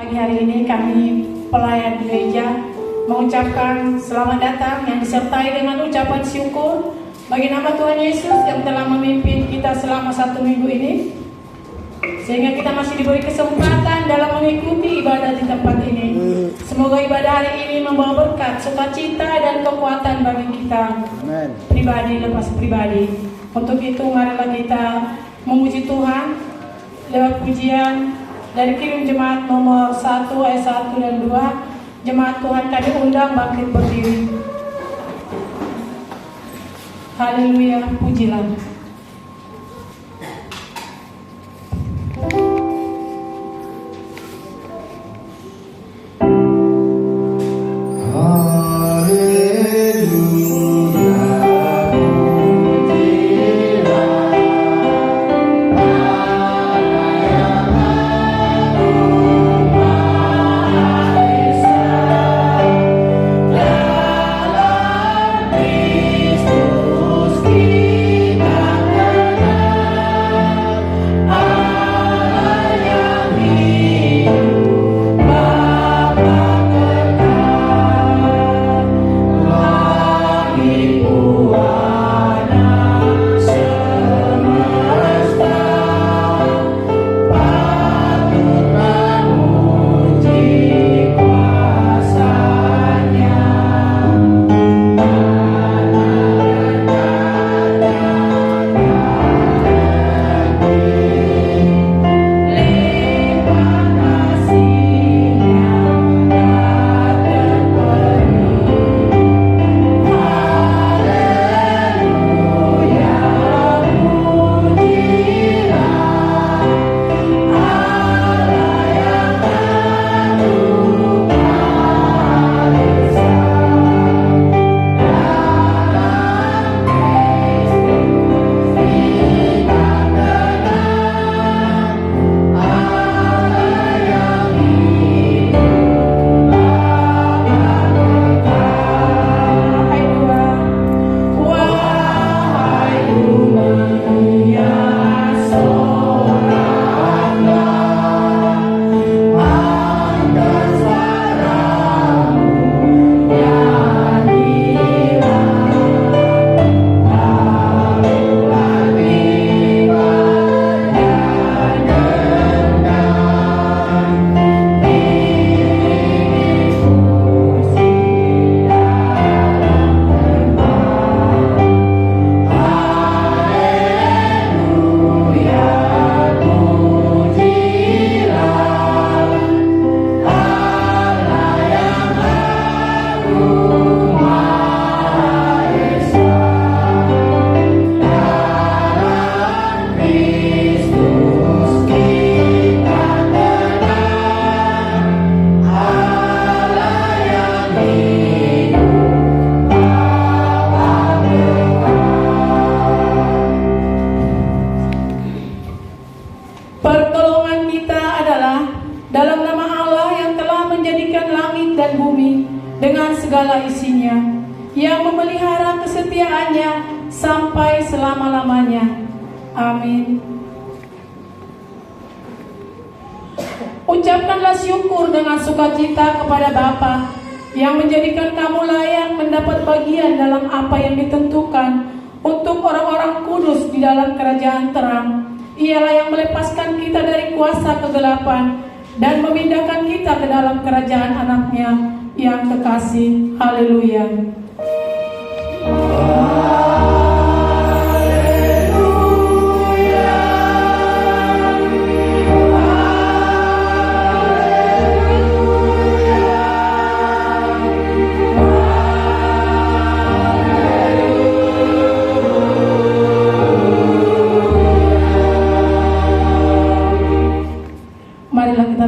Pagi hari ini kami pelayan gereja mengucapkan selamat datang yang disertai dengan ucapan syukur bagi nama Tuhan Yesus yang telah memimpin kita selama 1 minggu ini, sehingga kita masih diberi kesempatan dalam mengikuti ibadah di tempat ini. Semoga ibadah hari ini membawa berkat, sukacita dan kekuatan bagi kita. Amen. Pribadi lepas pribadi. Untuk itu marilah kita memuji Tuhan lewat pujian dari Kirim Jemaat nomor 1 ayat 1 dan 2. Jemaat Tuhan kami undang bangkit berdiri. Haleluya, pujilah. Ucapkanlah syukur dengan sukacita kepada Bapa yang menjadikan kamu layak mendapat bagian dalam apa yang ditentukan untuk orang-orang kudus di dalam kerajaan terang. Ialah yang melepaskan kita dari kuasa kegelapan dan memindahkan kita ke dalam kerajaan anaknya yang kekasih. Haleluya.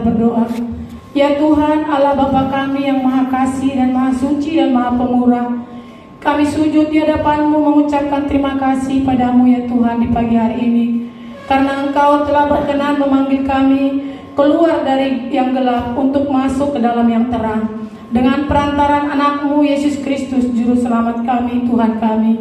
Berdoa. Ya Tuhan Allah Bapa kami yang Maha Kasih dan Maha Suci dan Maha Pemurah, kami sujud di hadapan-Mu mengucapkan terima kasih padamu ya Tuhan di pagi hari ini, karena Engkau telah berkenan memanggil kami keluar dari yang gelap untuk masuk ke dalam yang terang dengan perantaran anak-Mu Yesus Kristus Juru Selamat kami, Tuhan kami.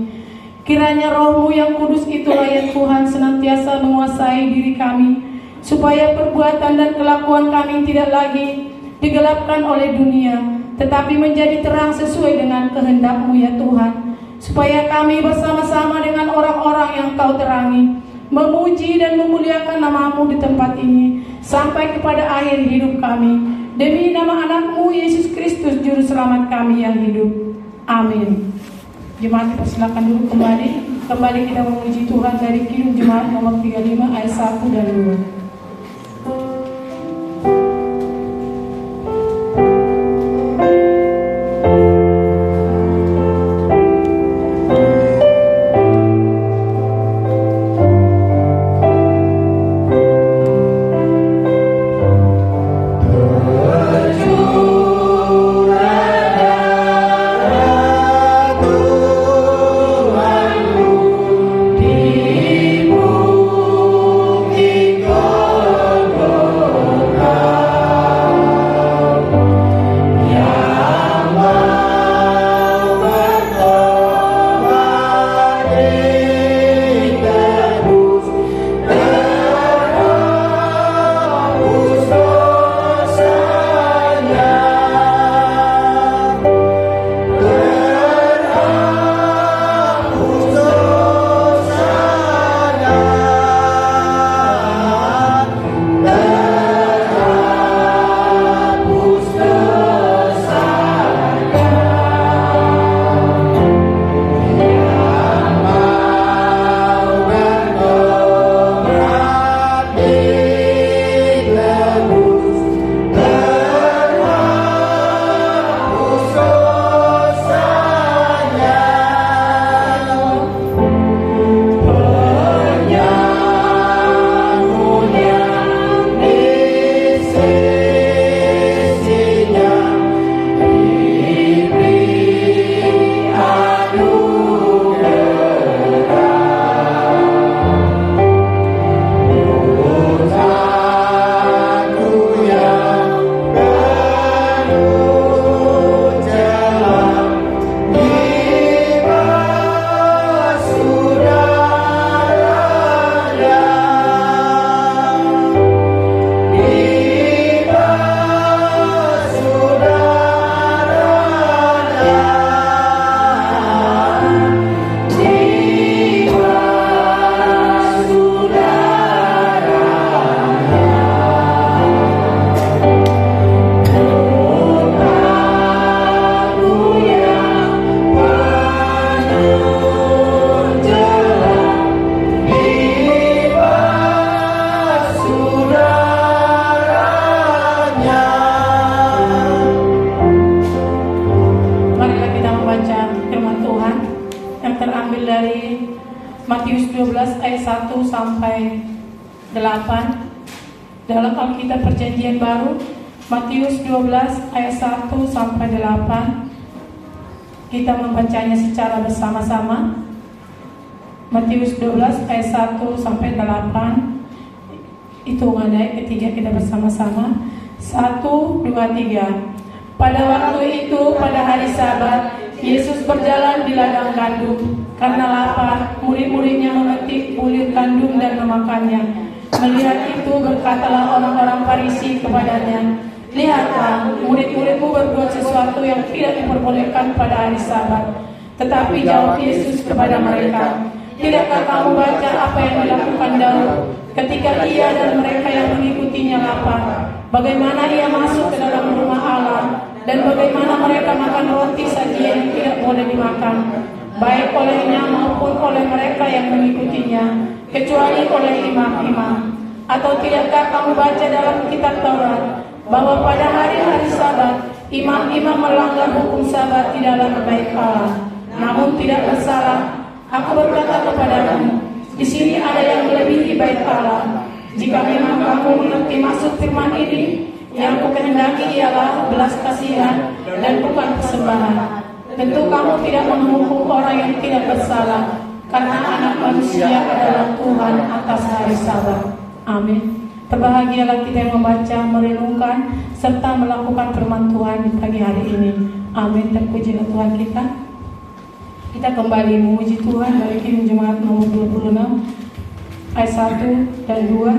Kiranya Roh-Mu yang kudus itulah ya Tuhan senantiasa menguasai diri kami supaya perbuatan dan kelakuan kami tidak lagi digelapkan oleh dunia, tetapi menjadi terang sesuai dengan kehendak-Mu ya Tuhan, supaya kami bersama-sama dengan orang-orang yang Kau terangi, memuji dan memuliakan nama-Mu di tempat ini, sampai kepada akhir hidup kami. Demi nama anak-Mu Yesus Kristus, Juru Selamat kami yang hidup. Amin. Jemaat dipersilakan dulu kembali kita memuji Tuhan dari Kidung Jemaat nomor 35 ayat 1 dan 2. Matius 12 ayat 1 sampai 8. Dalam Alkitab Perjanjian Baru, Matius 12 ayat 1 sampai 8. Kita membacanya secara bersama-sama. Matius 12 ayat 1 sampai 8. Hitungan ayat ketiga kita bersama-sama. 1, 2, 3. Pada waktu itu, pada hari Sabat, Yesus berjalan di ladang gandum. Karena lapar, murid-muridnya memetik bulir gandum dan memakannya. Melihat itu, berkatalah orang-orang Farisi kepadanya, "Lihatlah, murid-muridmu berbuat sesuatu yang tidak diperbolehkan pada hari Sabat." Tetapi jawab Yesus kepada mereka, "Tidakkah kamu baca apa yang dilakukan Daud ketika ia dan mereka yang mengikutinya lapar? Bagaimana ia masuk ke dalam rumah Allah, dan bagaimana mereka makan roti sajian yang tidak boleh dimakan, baik olehnya maupun oleh mereka yang mengikutinya, kecuali oleh imam-imam? Atau tidakkah kamu baca dalam kitab Taurat bahwa pada hari-hari Sabat imam-imam melanggar hukum Sabat di dalam bait Allah, namun tidak bersalah? Aku berkata kepadamu, di sini ada yang melebihi bait Allah. Jika memang kamu mengerti maksud firman ini, yang kukehendaki ialah belas kasihan dan bukan persembahan, tentu kamu tidak menghukum orang yang tidak bersalah, karena Anak Manusia adalah Tuhan atas hari Sabat." Amin. Berbahagialah kita yang membaca, merenungkan, serta melakukan firman Tuhan di pagi hari ini. Amin. Terpujilah Tuhan kita. Kita kembali memuji Tuhan dari Kidung Jemaat nomor 26 ayat 1 dan 2.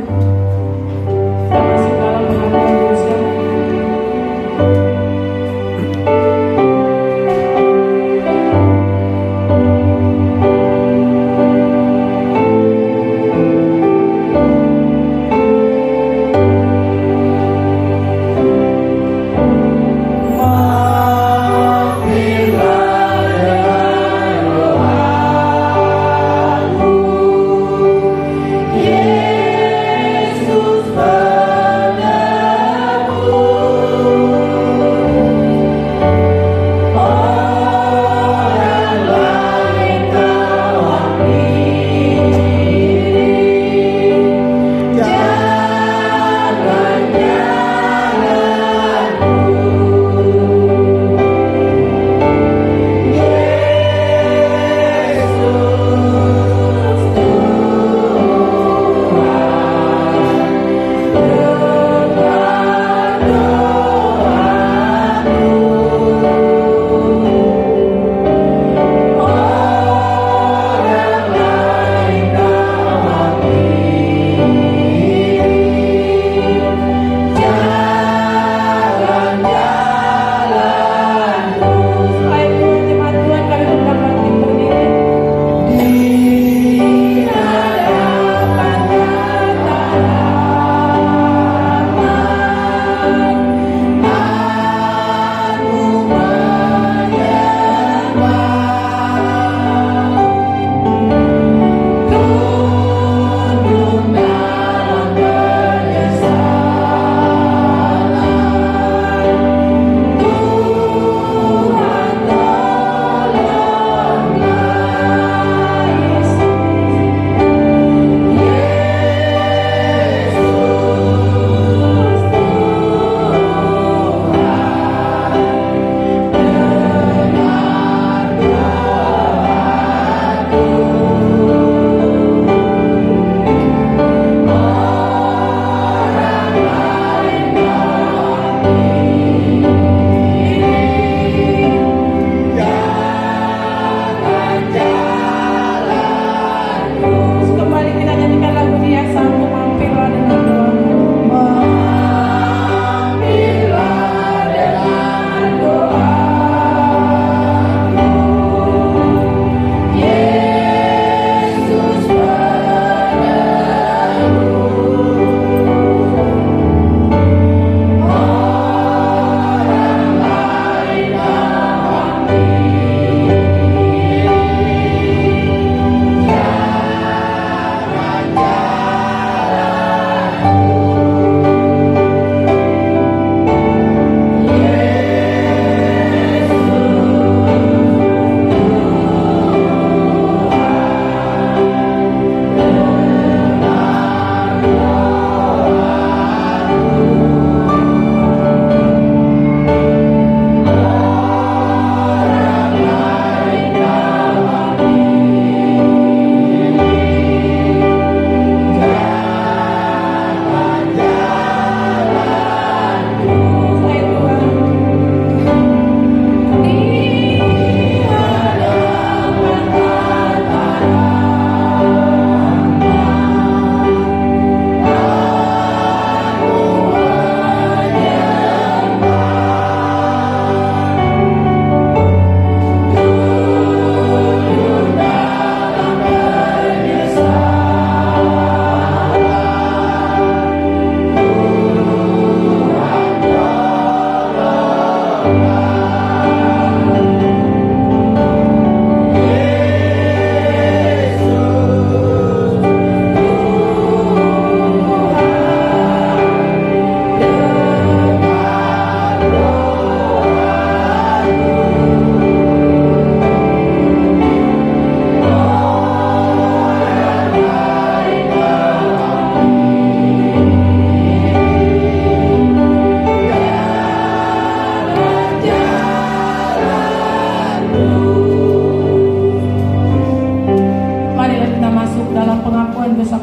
kita masuk dalam pengakuan dosa.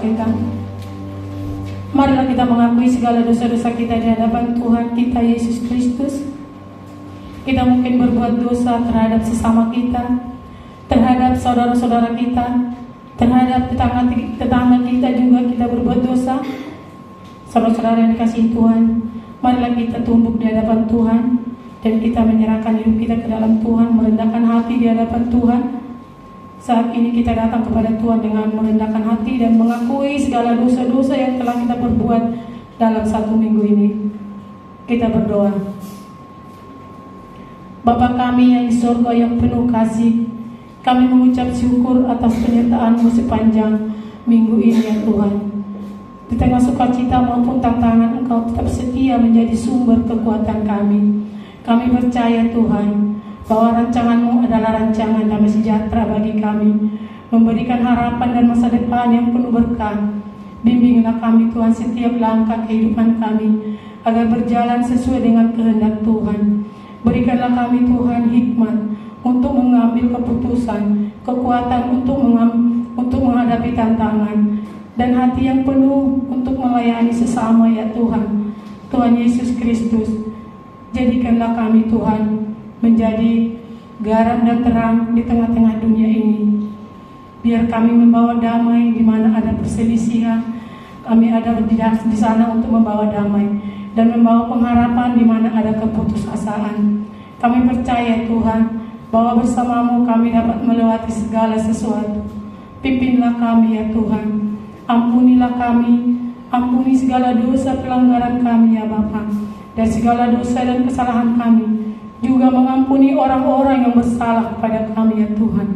Marilah kita mengakui segala dosa-dosa kita di hadapan Tuhan kita Yesus Kristus. Kita mungkin berbuat dosa terhadap sesama kita, terhadap saudara-saudara kita, terhadap tetangga kita juga kita berbuat dosa. Saudara-saudara yang dikasihi Tuhan, marilah kita tumbuk di hadapan Tuhan dan kita menyerahkan hidup kita ke dalam Tuhan, merendahkan hati di hadapan Tuhan. Saat ini kita datang kepada Tuhan dengan merendahkan hati dan mengakui segala dosa-dosa yang telah kita perbuat dalam satu minggu ini. Kita berdoa. Bapa kami yang di surga yang penuh kasih, kami mengucap syukur atas penyertaan-Mu sepanjang minggu ini ya Tuhan. Di tengah sukacita maupun tantangan, Engkau tetap setia menjadi sumber kekuatan kami. Kami percaya Tuhan bahwa rancangan-Mu adalah rancangan damai sejahtera bagi kami, memberikan harapan dan masa depan yang penuh berkah. Bimbinglah kami Tuhan setiap langkah kehidupan kami agar berjalan sesuai dengan kehendak Tuhan. Berikanlah kami Tuhan hikmat untuk mengambil keputusan, kekuatan untuk menghadapi tantangan, dan hati yang penuh untuk melayani sesama ya Tuhan. Tuhan Yesus Kristus, jadikanlah kami Tuhan menjadi garam dan terang di tengah-tengah dunia ini. Biar kami membawa damai di mana ada perselisihan, kami ada di sana untuk membawa damai dan membawa pengharapan di mana ada keputusasaan. Kami percaya Tuhan bahwa bersama-Mu kami dapat melewati segala sesuatu. Pimpinlah kami ya Tuhan. Ampunilah kami, ampuni segala dosa pelanggaran kami ya Bapa, dan segala dosa dan kesalahan kami. Juga mengampuni orang-orang yang bersalah kepada kami ya Tuhan.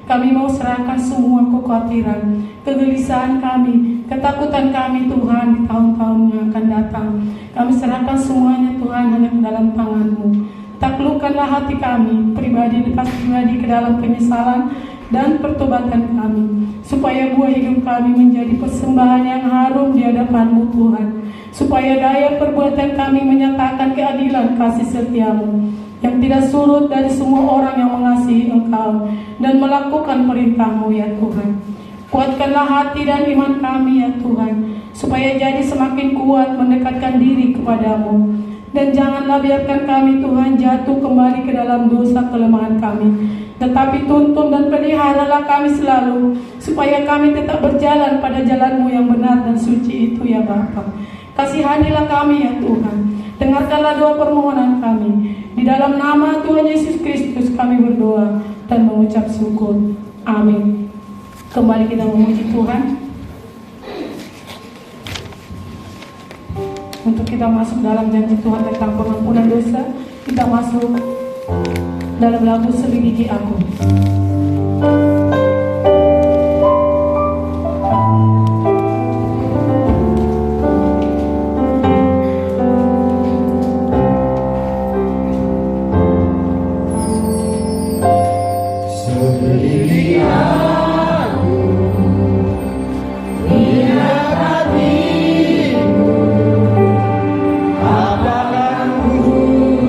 Kami mau serahkan semua kekhawatiran, kegelisahan kami, ketakutan kami Tuhan di tahun-tahun yang akan datang. Kami serahkan semuanya Tuhan hanya ke dalam tangan-Mu. Taklukkanlah hati kami, pribadi lepas pribadi, ke dalam penyesalan dan pertobatan kami, supaya buah hidup kami menjadi persembahan yang harum di hadapan-Mu Tuhan, supaya daya perbuatan kami menyatakan keadilan kasih setia-Mu yang tidak surut dari semua orang yang mengasihi Engkau dan melakukan perintah-Mu ya Tuhan. Kuatkanlah hati dan iman kami ya Tuhan, supaya jadi semakin kuat mendekatkan diri kepada-Mu. Dan janganlah biarkan kami Tuhan jatuh kembali ke dalam dosa kelemahan kami, tetapi tuntun dan peliharalah kami selalu, supaya kami tetap berjalan pada jalan-Mu yang benar dan suci itu ya Bapa. Kasihanilah kami ya Tuhan. Dengarkanlah doa permohonan kami. Di dalam nama Tuhan Yesus Kristus kami berdoa dan mengucap syukur. Amin. Kembali kita memuji Tuhan. Untuk kita masuk dalam janji Tuhan tentang pengampunan dosa, kita masuk dalam lagu Selidiki Aku.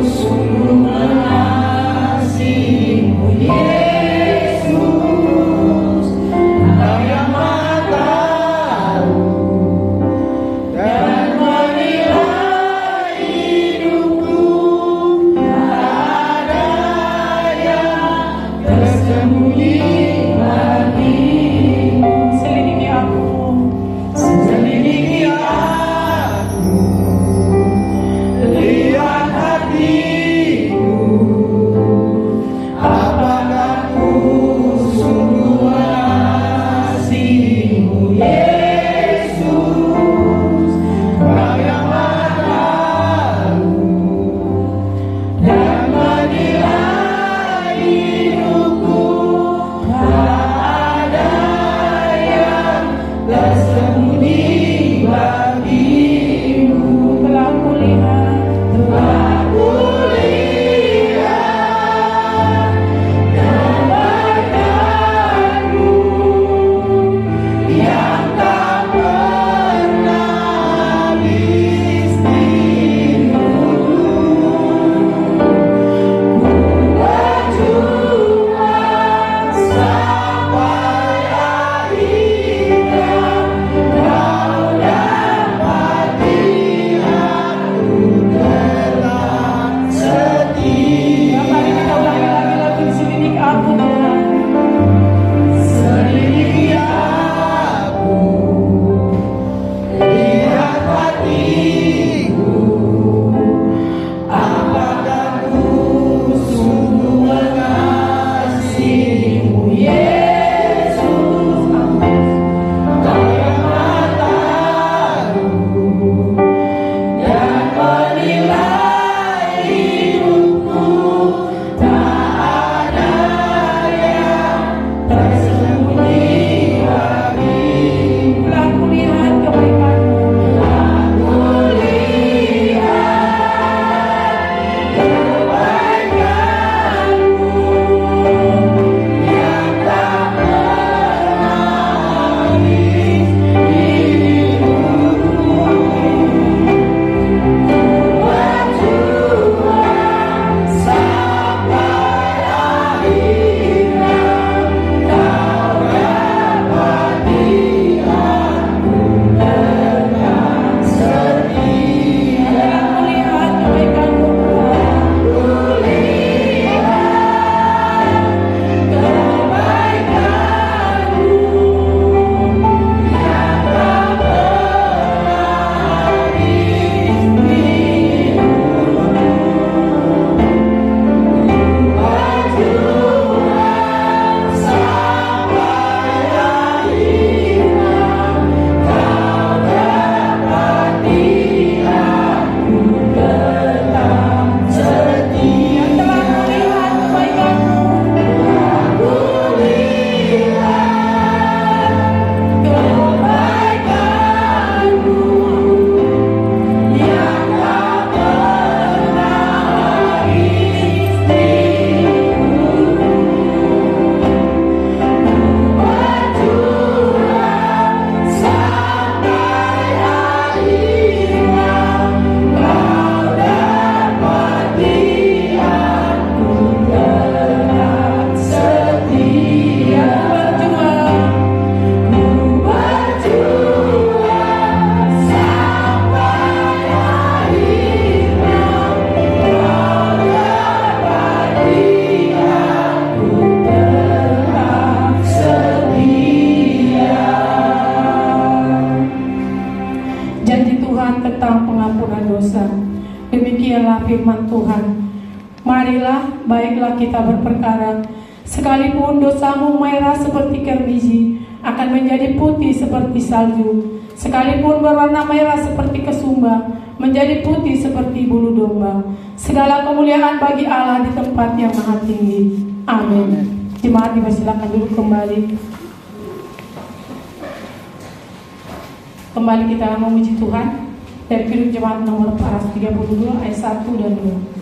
Sungguh mengasihimu, Yesus. firman Tuhan. Marilah, baiklah kita berperkara. Sekalipun dosamu merah seperti kerbiji, akan menjadi putih seperti salju. Sekalipun berwarna merah seperti kesumba, menjadi putih seperti bulu domba. Segala kemuliaan bagi Allah di tempat yang maha tinggi. Amin. Jemaat dipersilakan duduk kembali. Kembali kita memuji Tuhan dari Kidung Jemaat nomor 32 ayat 1 dan 2.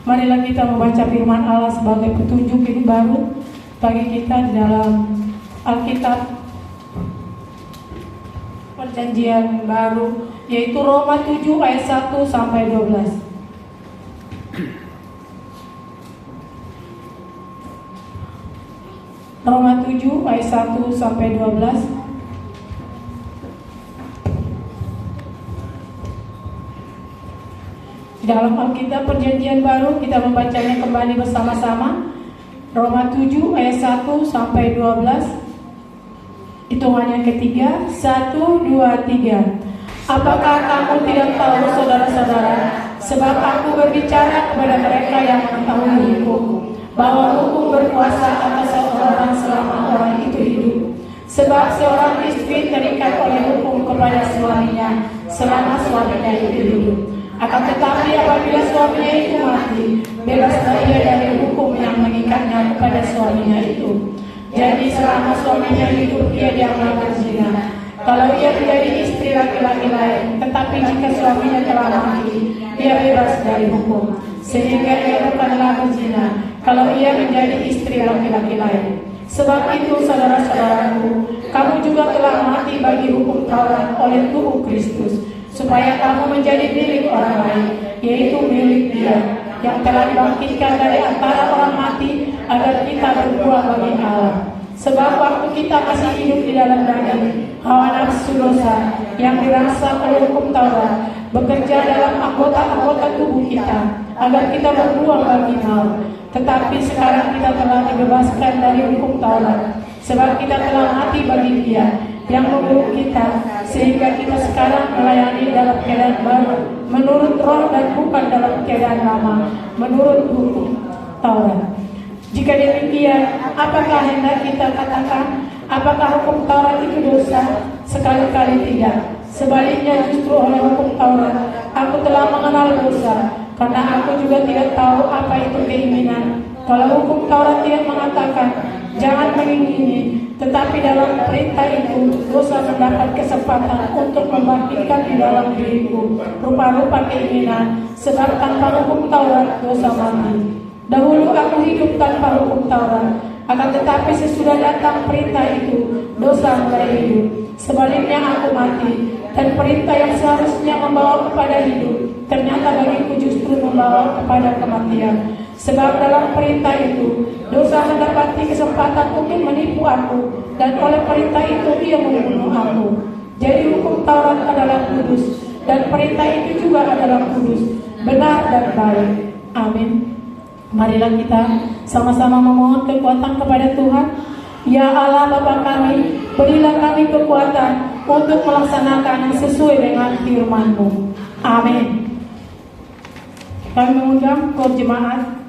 Marilah kita membaca firman Allah sebagai petunjuk hidup baru bagi kita di dalam Alkitab Perjanjian Baru, yaitu Roma 7 ayat 1 sampai 12. Roma 7 ayat 1 sampai 12. Dalam Alkitab Perjanjian Baru kita membacanya kembali bersama-sama. Roma 7 ayat 1 sampai 12. Hitungan yang ketiga, 1, 2, 3. Apakah kamu tidak tahu, saudara-saudara, sebab aku berbicara kepada mereka yang mengetahui hukum, bahwa hukum berkuasa atas seorang selama orang itu hidup. Sebab seorang istri terikat oleh hukum kepada suaminya selama suaminya itu hidup. Akan tetapi apabila suaminya itu mati, bebaslah ia dari hukum yang mengikatnya kepada suaminya itu. Jadi selama suaminya hidup, ia dianggap berzina kalau ia menjadi istri laki-laki lain. Tetapi jika suaminya telah mati, ia bebas dari hukum, sehingga ia bukanlah berzina kalau ia menjadi istri laki-laki lain. Sebab itu, saudara-saudaraku, kamu juga telah mati bagi hukum Taurat oleh tubuh Kristus, supaya kamu menjadi milik orang lain, yaitu milik Dia yang telah dibangkitkan dari antara orang mati, agar kita berbuah bagi Allah. Sebab waktu kita masih hidup di dalam daging, hawa nafsu dosa yang dirangsang oleh hukum Taurat bekerja dalam anggota-anggota tubuh kita, agar kita berbuah bagi maut. Tetapi sekarang kita telah dibebaskan dari hukum Taurat, sebab kita telah mati bagi Dia yang memburuk kita, sehingga kita sekarang melayani dalam keadaan baru, menurut roh dan bukan dalam keadaan lama, menurut hukum Taurat. Jika demikian, apakah hendak kita katakan, apakah hukum Taurat itu dosa? Sekali-kali tidak. Sebaliknya justru oleh hukum Taurat, aku telah mengenal dosa, karena aku juga tidak tahu apa itu keinginan. Kalau hukum Taurat tidak mengatakan, jangan mengingini, tetapi dalam perintah itu dosa mendapat kesempatan untuk membangkitkan di dalam diriku rupa-rupa keinginan, sebab tanpa hukum Taurat dosa mati. Dahulu aku hidup tanpa hukum Taurat, akan tetapi sesudah datang perintah itu dosa mulai hidup. Sebaliknya aku mati, dan perintah yang seharusnya membawa kepada hidup ternyata bagiku justru membawa kepada kematian. Sebab dalam perintah itu dosa mendapati kesempatan untuk menipu aku, dan oleh perintah itu ia membunuh aku. Jadi hukum Taurat adalah kudus, dan perintah itu juga adalah kudus, benar dan baik. Amin. Marilah kita sama-sama memohon kekuatan kepada Tuhan. Ya Allah Bapa kami, berilah kami kekuatan untuk melaksanakan yang sesuai dengan firman-Mu. Amin. Kami mengundang kor jemaat.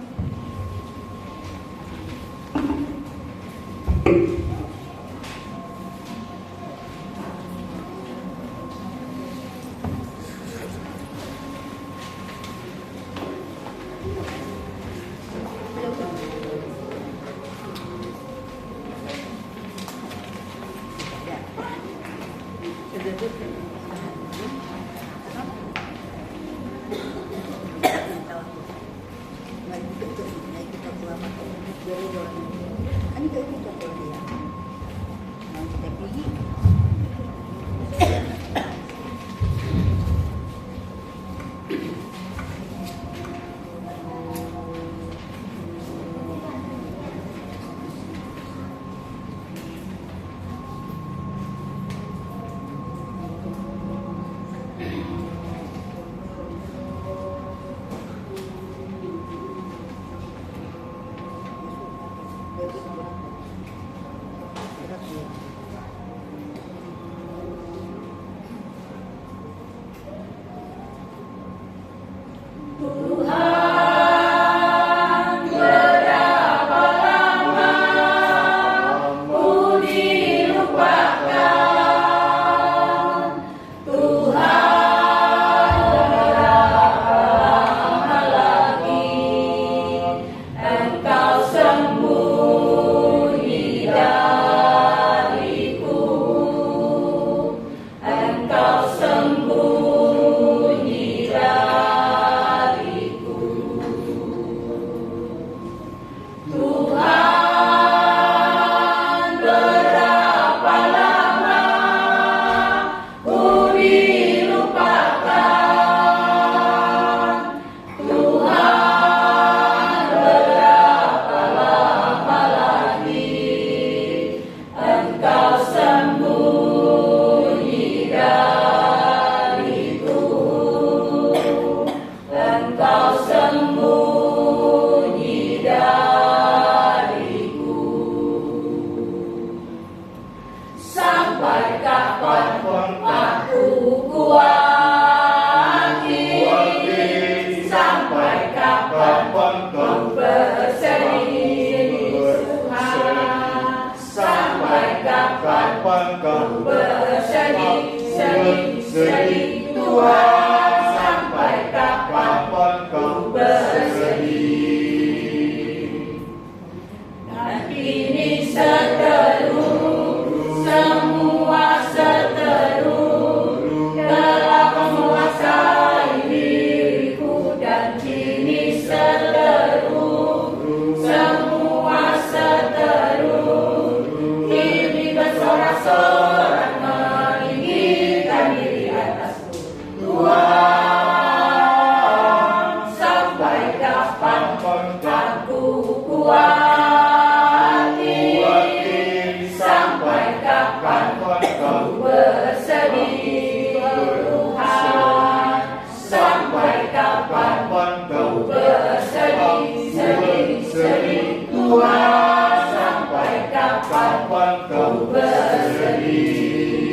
Sampai kapan kau bersedih?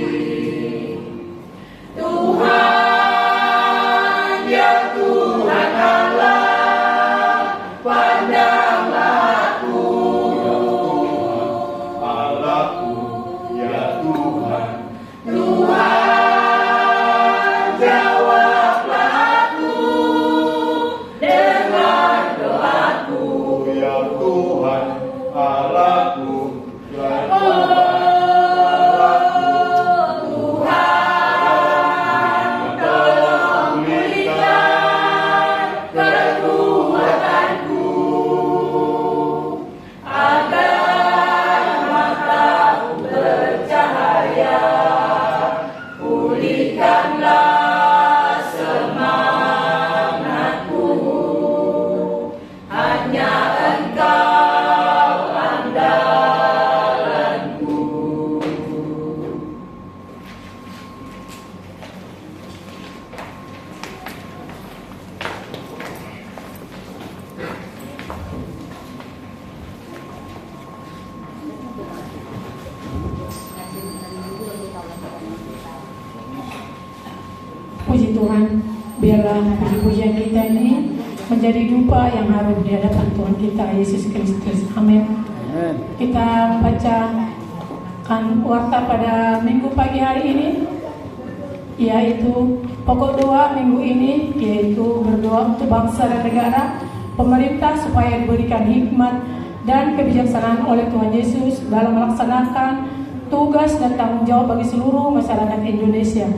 ya Tuhan Allahku, ya Puji Tuhan, biarlah puji-pujian kita ini menjadi dupa yang harum di hadapan Tuhan kita Yesus Kristus. Amin. Kita bacakan warta pada minggu pagi hari ini, yaitu pokok doa minggu ini, yaitu berdoa untuk bangsa dan negara, pemerintah supaya diberikan hikmat dan kebijaksanaan oleh Tuhan Yesus dalam melaksanakan tugas dan tanggung jawab bagi seluruh masyarakat Indonesia.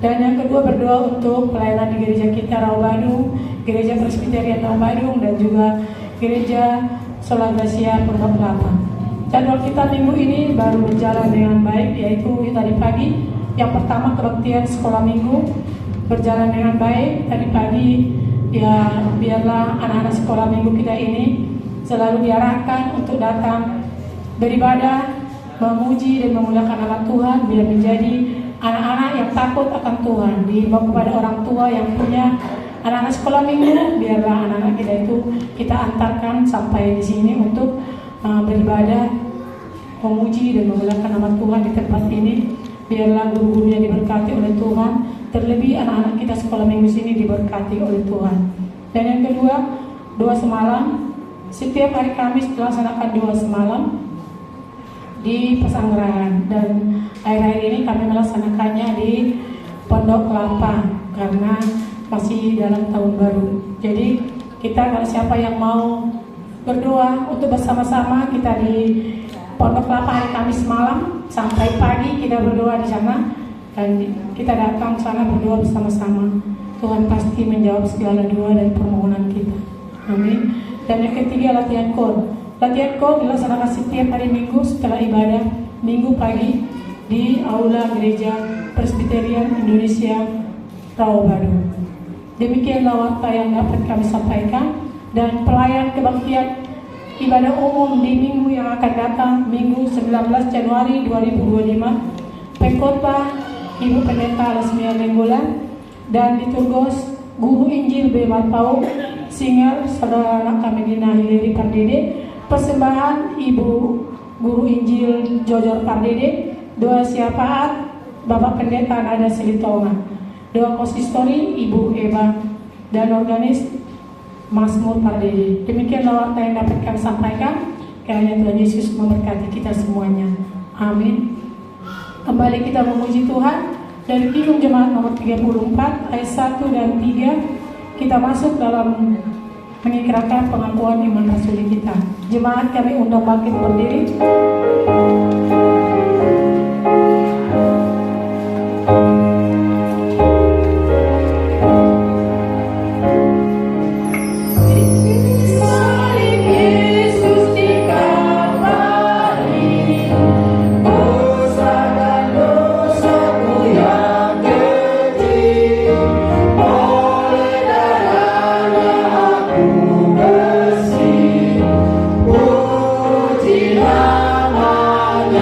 Dan yang kedua, berdoa untuk pelayanan di gereja kita Rawa Badung, gereja Presbyterian Rawa Badung, dan juga gereja Sola Gracia Pondok Kelapa. Jadwal kita minggu ini baru berjalan dengan baik, yaitu tadi pagi. Yang pertama, kebaktian sekolah minggu berjalan dengan baik. Tadi pagi, ya biarlah anak-anak sekolah minggu kita ini selalu diarahkan untuk datang beribadah, memuji dan memuliakan nama Tuhan, biar menjadi anak-anak yang takut akan Tuhan. Dihimbau kepada orang tua yang punya anak-anak sekolah minggu, biarlah anak-anak kita itu kita antarkan sampai di sini untuk beribadah, memuji dan memuliakan nama Tuhan di tempat ini. Biarlah guru-gurunya diberkati oleh Tuhan, terlebih anak-anak kita sekolah minggu sini diberkati oleh Tuhan. Dan yang kedua, doa semalam. Setiap hari Kamis dilaksanakan doa semalam di Pesanggerahan, dan akhir-akhir ini kami melaksanakannya di Pondok Kelapa karena masih dalam tahun baru. Jadi kita, kalau siapa yang mau berdoa untuk bersama-sama, kita di Pondok Kelapa hari Kamis malam sampai pagi kita berdoa di sana, dan kita datang ke sana berdoa bersama-sama. Tuhan pasti menjawab segala doa dan permohonan kita. Amin. Dan yang ketiga, latihan KOR. Latihan KOR dilaksanakan setiap hari Minggu setelah ibadah Minggu pagi di Aula Gereja Presbyterian Indonesia Rawa Badung. Demikianlah warta yang dapat kami sampaikan, dan pelayan kebaktian ibadah umum di minggu yang akan datang, Minggu 19 Januari 2025, pengkhotbah Ibu Pendeta Lasmia Lenggolan, dan di Turgos Guru Injil B. Marpau, singer saudara anak kami Dina Hilary Pardede, persembahan Ibu Guru Injil Jojor Pardede, doa syafaat Bapak Pendeta Nada Selitongan, doa konsistori Ibu Eva, dan organis Mazmur Pardede. Demikianlah warta yang dapat kami sampaikan. Kiranya Tuhan Yesus memberkati kita semuanya. Amin. Kembali kita memuji Tuhan dari Kidung Jemaat nomor 34 ayat 1 dan 3. Kita masuk dalam mengikrarkan pengakuan iman rasuli kita. Jemaat kami undang bangkit berdiri. Puji namanya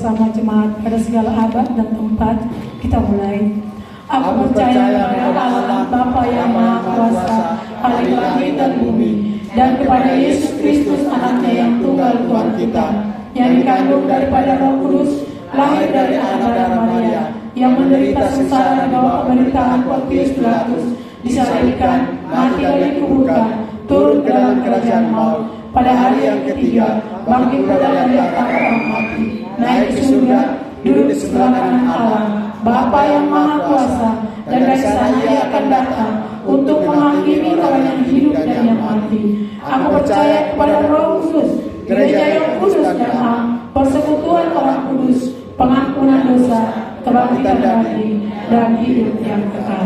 bersama jemaat pada segala abad dan tempat. Kita mulai. Aku percaya kepada Allah Bapa yang Maha Kuasa, Khalik langit dan bumi, dan kepada Yesus Kristus anaknya yang tunggal Tuhan kita, yang dikandung daripada Roh Kudus, lahir dari anak Maria, yang menderita sengsara di bawah pemerintahan Pontius Pilatus, disalibkan, mati dan dikuburkan, turun ke dalam kerajaan maut, pada hari yang ketiga bangkit pula dari antara orang mati, naik ke surga, duduk di sebelah kanan Allah, Bapa yang Maha Kuasa, dan dari sana Ia akan datang untuk menghakimi orang yang hidup dan yang mati. Aku percaya kepada Roh Kudus, gereja yang kudus dan am, persekutuan orang kudus, pengampunan dosa, kebangkitan daging, dan hidup yang kekal.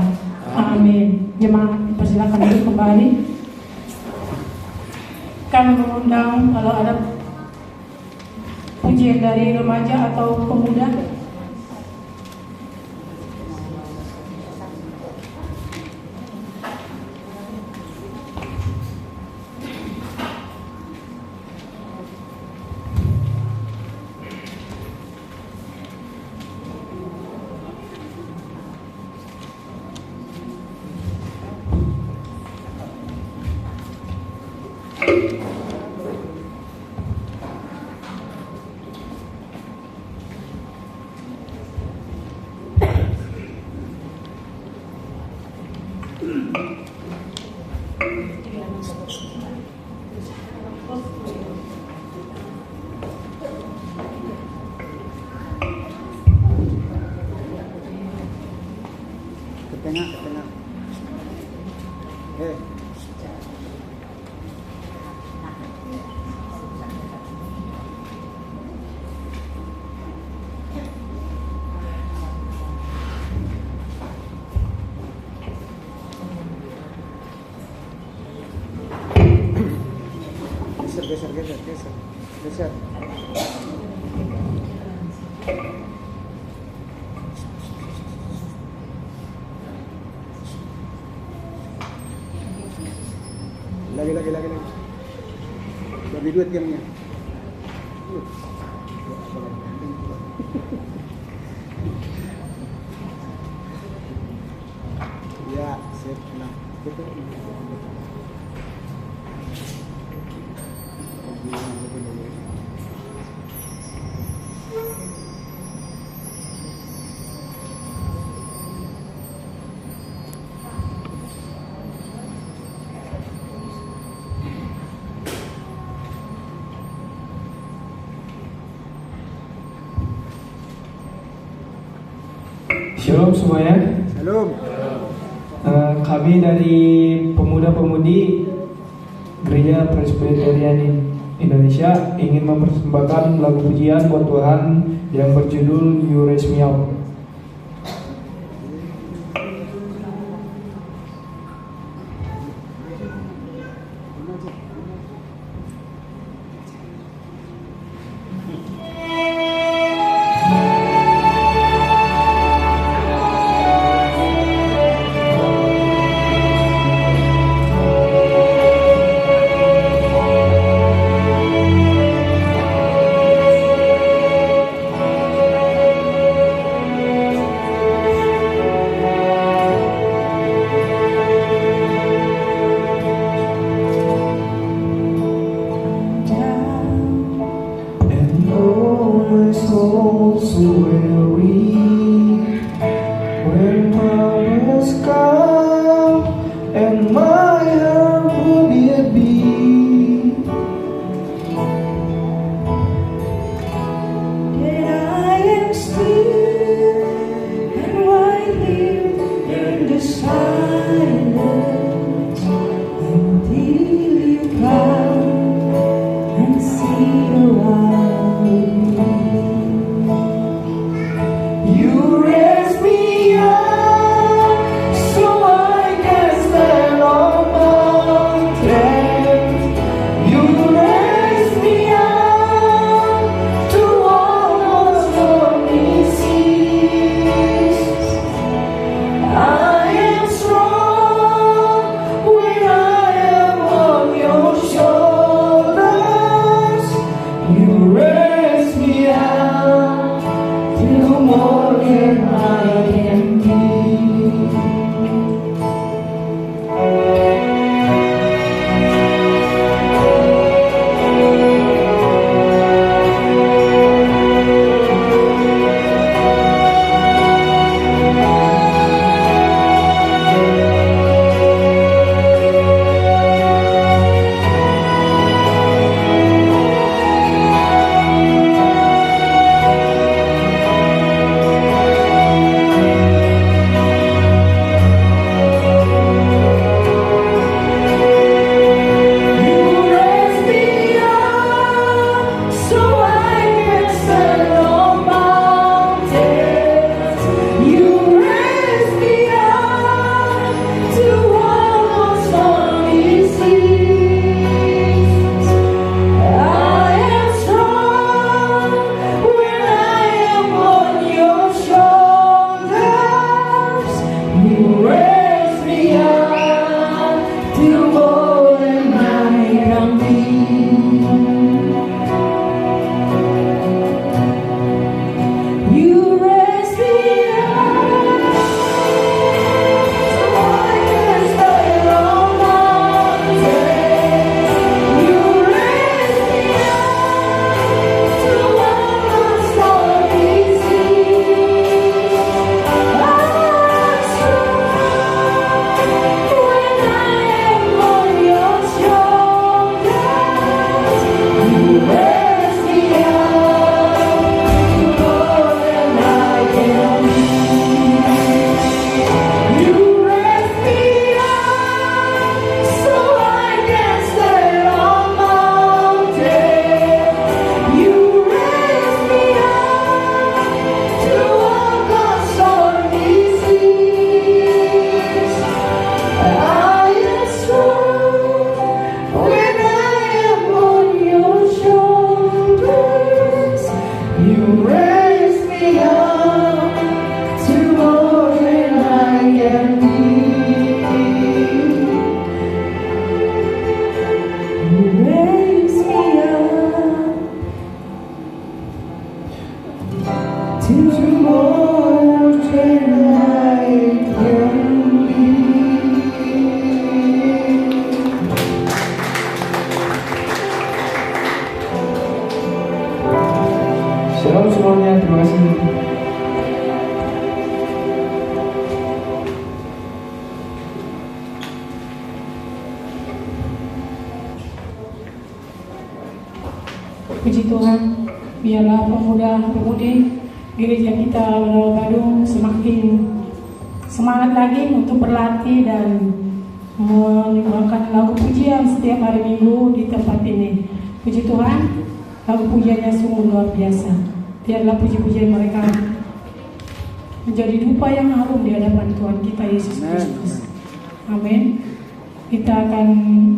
Amin. Jemaat persilakan duduk kembali. Kami mengundang kalau ada pujian dari remaja atau pemuda. Ke tengah. Geser. Lagi. Bagi duit gamenya. Ya, sip. Nah, itu. Shalom semuanya. Shalom. Kami dari pemuda-pemudi Gereja Presbyterian Indonesia ingin mempersembahkan lagu pujian buat Tuhan yang berjudul You Raise Me Up. Shalom semuanya, terima kasih. Puji Tuhan, biarlah pemuda-pemudi gereja kita Menara Badung semakin semangat lagi untuk berlatih dan menyanyikan lagu pujian setiap hari Minggu di tempat ini. Puji Tuhan, lagu pujiannya sungguh luar biasa. Biarlah puji-pujian mereka menjadi dupa yang harum di hadapan Tuhan kita Yesus Kristus. Amin. Kita akan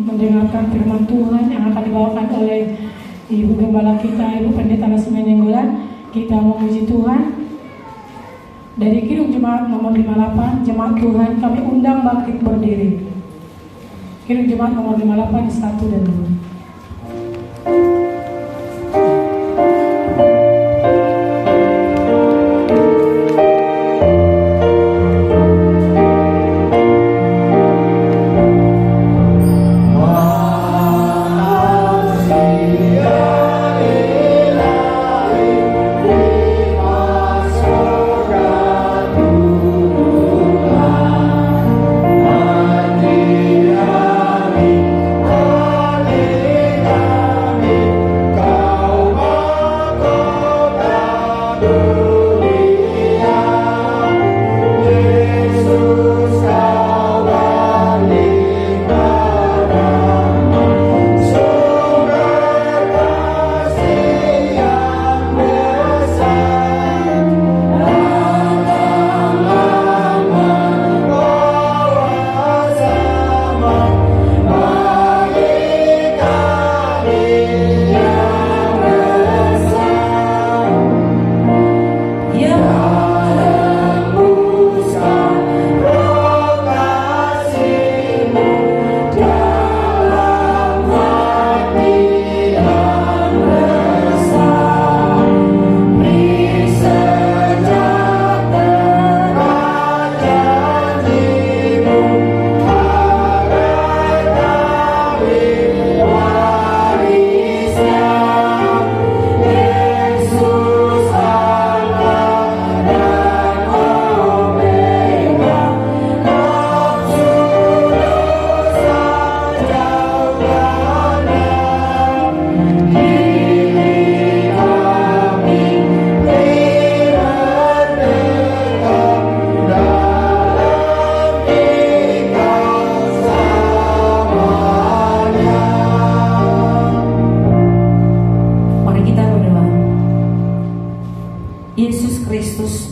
mendengarkan firman Tuhan yang akan dibawakan oleh Ibu Gembala kita, Ibu Pendeta Nasmi Nenggolan. Kita memuji Tuhan. Dari Kidung Jemaat nomor 58, Jemaat Tuhan, kami undang bangkit berdiri. Kidung Jemaat nomor 58, 1 dan 2.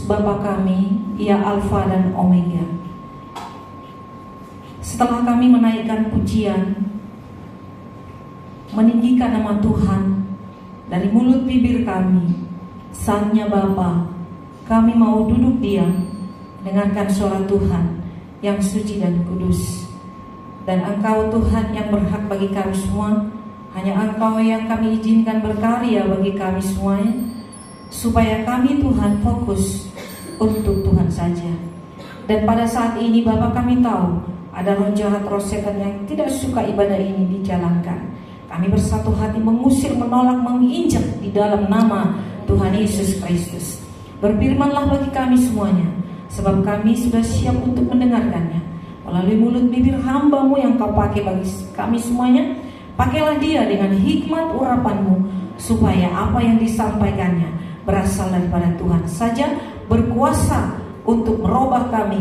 Bapa kami, Ia Alfa dan Omega. Setelah kami menaikkan pujian, meninggikan nama Tuhan dari mulut bibir kami, saatnya Bapa, kami mau duduk diam, dengarkan suara Tuhan yang suci dan kudus. Dan Engkau Tuhan yang berhak bagi kami semua, hanya Engkau yang kami izinkan berkarya bagi kami semuanya, supaya kami Tuhan fokus untuk Tuhan saja. Dan pada saat ini Bapa, kami tahu ada roh jahat, roh setan yang tidak suka ibadah ini dijalankan. Kami bersatu hati mengusir, menolak, menginjak di dalam nama Tuhan Yesus Kristus. Berfirmanlah bagi kami semuanya, sebab kami sudah siap untuk mendengarkannya. Melalui mulut bibir hamba-Mu yang Kau pakai bagi kami semuanya, pakailah dia dengan hikmat urapan-Mu, supaya apa yang disampaikannya berasal daripada Tuhan saja, berkuasa untuk merubah kami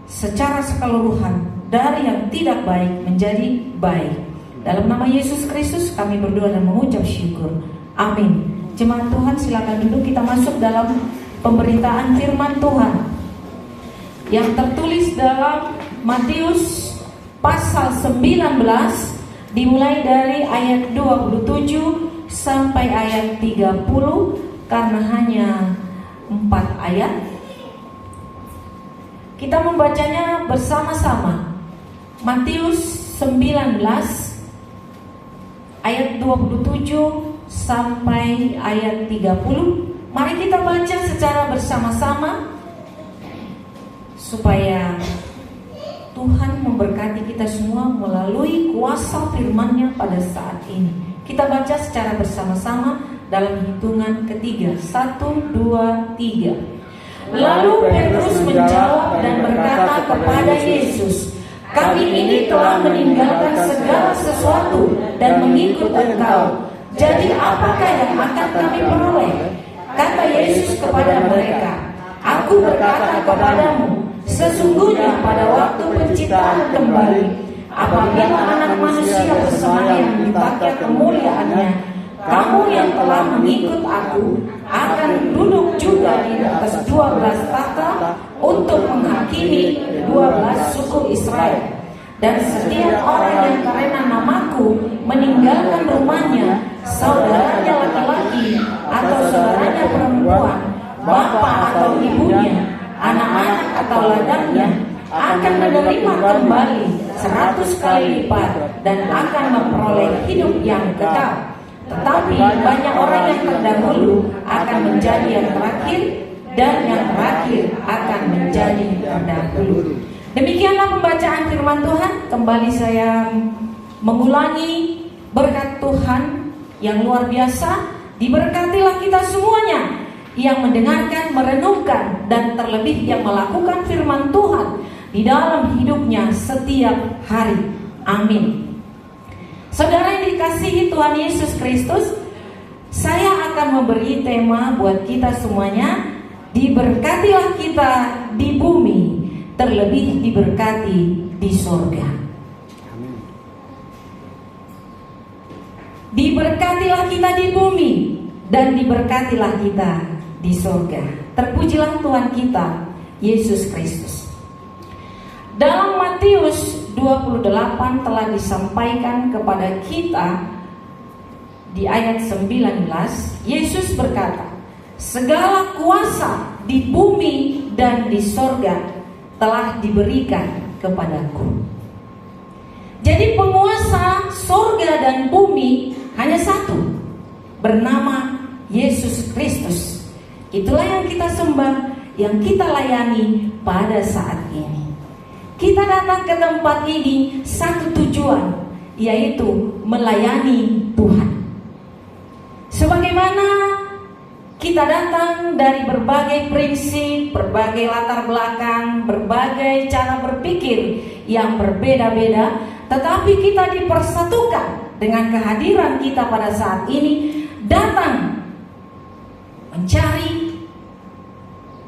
secara keseluruhan dari yang tidak baik menjadi baik. Dalam nama Yesus Kristus kami berdoa dan mengucap syukur. Amin. Jemaat Tuhan, silakan duduk. Kita masuk dalam pemberitaan firman Tuhan yang tertulis dalam Matius pasal 19, dimulai dari ayat 27 sampai ayat 30, karena hanya 4 ayat. Kita membacanya bersama-sama. Matius 19 ayat 27 sampai ayat 30. Mari kita baca secara bersama-sama supaya Tuhan memberkati kita semua melalui kuasa firman-Nya pada saat ini. Kita baca secara bersama-sama dalam hitungan ketiga. 1, 2, 3. Lalu Petrus menjawab dan berkata kepada Yesus, "Kami ini telah meninggalkan segala sesuatu dan mengikut Engkau. Jadi apakah yang akan kami peroleh?" Kata Yesus kepada mereka, "Aku berkata kepadamu, sesungguhnya pada waktu penciptaan kembali, apabila Anak Manusia bersemayam di takhta kemuliaannya, kamu yang telah mengikut Aku akan duduk juga di atas 12 takhta untuk menghakimi 12 suku Israel. Dan setiap orang yang karena namaku meninggalkan rumahnya, saudaranya laki-laki atau saudaranya perempuan, bapak atau ibunya, anak-anak atau ladangnya, akan menerima kembali 100 kali lipat dan akan memperoleh hidup yang kekal. Tetapi banyak orang yang terdahulu akan menjadi yang terakhir, dan yang terakhir akan menjadi terdahulu." Demikianlah pembacaan firman Tuhan. Kembali saya mengulangi, berkat Tuhan yang luar biasa diberkatilah kita semuanya yang mendengarkan, merenungkan, dan terlebih yang melakukan firman Tuhan di dalam hidupnya setiap hari. Amin. Saudara yang dikasihi Tuhan Yesus Kristus, saya akan memberi tema buat kita semuanya. Diberkatilah kita di bumi, terlebih diberkati di sorga. Diberkatilah kita di bumi dan diberkatilah kita di sorga. Terpujilah Tuhan kita Yesus Kristus. Dalam Matius 28 telah disampaikan kepada kita di ayat 19, Yesus berkata, "Segala kuasa di bumi dan di sorga telah diberikan kepadaku." Jadi penguasa sorga dan bumi hanya satu, bernama Yesus Kristus. Itulah yang kita sembah, yang kita layani pada saat ini. Kita datang ke tempat ini satu tujuan, yaitu melayani Tuhan. Sebagaimana kita datang dari berbagai prinsip, berbagai latar belakang, berbagai cara berpikir yang berbeda-beda, tetapi kita dipersatukan dengan kehadiran kita pada saat ini, datang mencari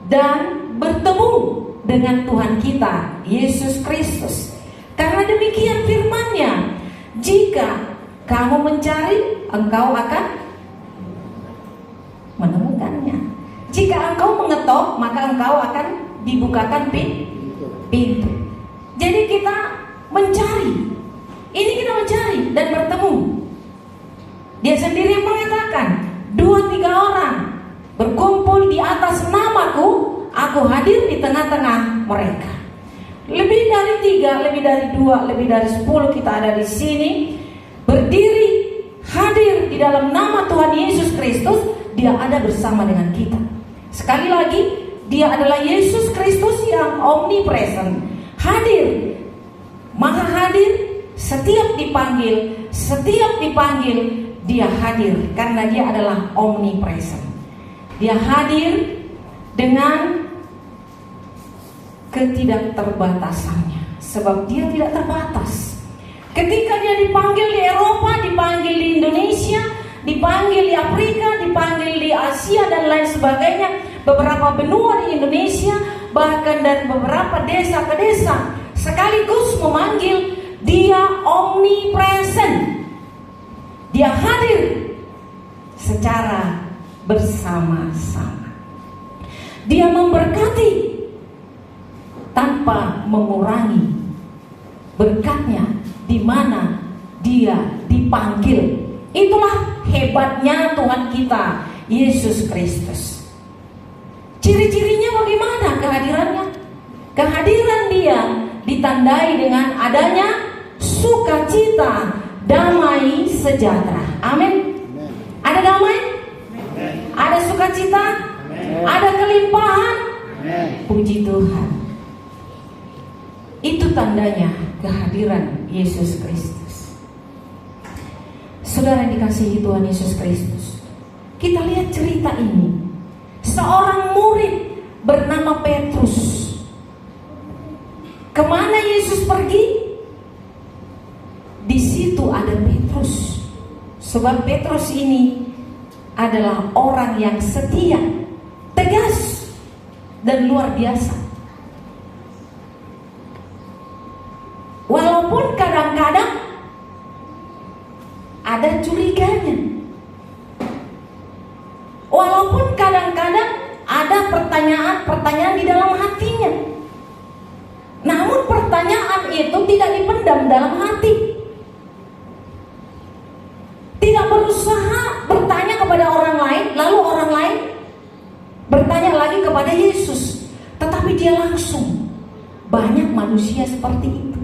dan bertemu dengan Tuhan kita Yesus Kristus. Karena demikian firman-Nya, jika kamu mencari, engkau akan menemukannya. Jika engkau mengetok, maka engkau akan dibukakan pintu. Jadi kita mencari. Ini kita mencari dan bertemu. Dia sendiri yang mengatakan, 2-3 orang berkumpul di atas namaku, aku hadir di tengah-tengah mereka. Lebih dari 3, lebih dari 2, lebih dari 10 kita ada di sini, berdiri, hadir di dalam nama Tuhan Yesus Kristus. Dia ada bersama dengan kita. Sekali lagi, Dia adalah Yesus Kristus yang omnipresent, hadir, maha hadir. Setiap dipanggil, Dia hadir karena Dia adalah omnipresent. Dia hadir dengan ketidakterbatasannya, sebab Dia tidak terbatas. Ketika Dia dipanggil di Eropa, dipanggil di Indonesia, dipanggil di Afrika, dipanggil di Asia dan lain sebagainya, beberapa benua di Indonesia, bahkan dari beberapa desa ke desa, sekaligus memanggil, Dia omnipresent. Dia hadir secara bersama-sama. Dia memberkati tanpa mengurangi berkatnya di mana Dia dipanggil. Itulah hebatnya Tuhan kita Yesus Kristus. Ciri-cirinya bagaimana kehadirannya? Kehadiran Dia ditandai dengan adanya sukacita, damai, sejahtera. Amin. Ada damai? Ada sukacita? Ada kelimpahan? Puji Tuhan. Itu tandanya kehadiran Yesus Kristus. Saudara yang dikasihi Tuhan Yesus Kristus, Kita lihat cerita ini. Seorang murid bernama Petrus. Kemana Yesus pergi? Di situ ada Petrus. Sebab Petrus ini adalah orang yang setia, tegas, dan luar biasa. Walaupun kadang-kadang ada curiganya, walaupun kadang-kadang ada pertanyaan-pertanyaan di dalam hatinya, namun pertanyaan itu tidak dipendam dalam hati. Tidak berusaha bertanya kepada orang lain, lalu orang lain bertanya lagi kepada Yesus. Tetapi dia langsung. Banyak manusia seperti itu.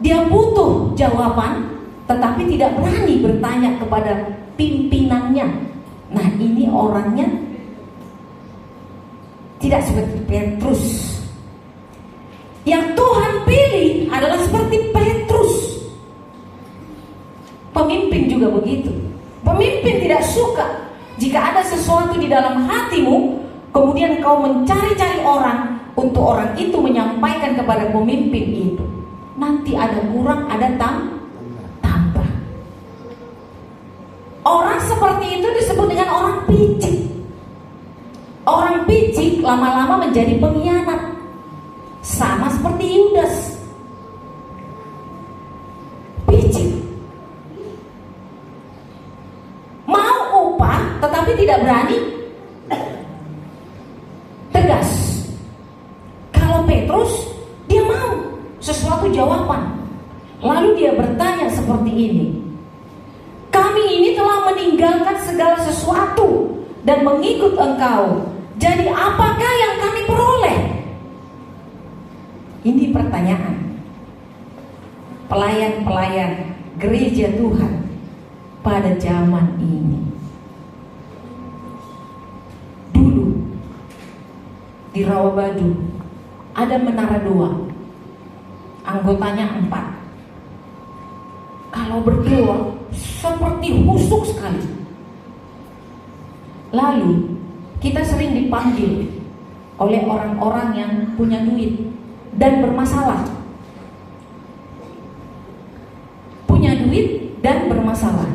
Dia butuh jawaban, tetapi tidak berani bertanya kepada pimpinannya. Nah, ini orangnya tidak seperti Petrus. Yang Tuhan pilih adalah seperti Petrus. Pemimpin juga begitu. Pemimpin tidak suka jika ada sesuatu di dalam hatimu, kemudian kau mencari-cari orang untuk orang itu menyampaikan kepada pemimpin itu. Nanti ada kurang, ada tambah. Orang seperti itu disebut dengan orang picik. Orang picik lama-lama menjadi pengkhianat. Sama seperti Yudas. Picik. Mau upah tetapi tidak berani tegas. Kalau Petrus, dia mau sesuatu jawaban. Lalu dia bertanya seperti ini. Kami ini telah meninggalkan segala sesuatu dan mengikut Engkau. Jadi apakah yang kami peroleh? Ini pertanyaan pelayan-pelayan gereja Tuhan pada zaman ini. Dulu di Rawabadu ada menara doa, anggotanya 4. Kalau berdoa seperti husuk sekali. Lalu kita sering dipanggil oleh orang-orang yang punya duit dan bermasalah. Punya duit dan bermasalah.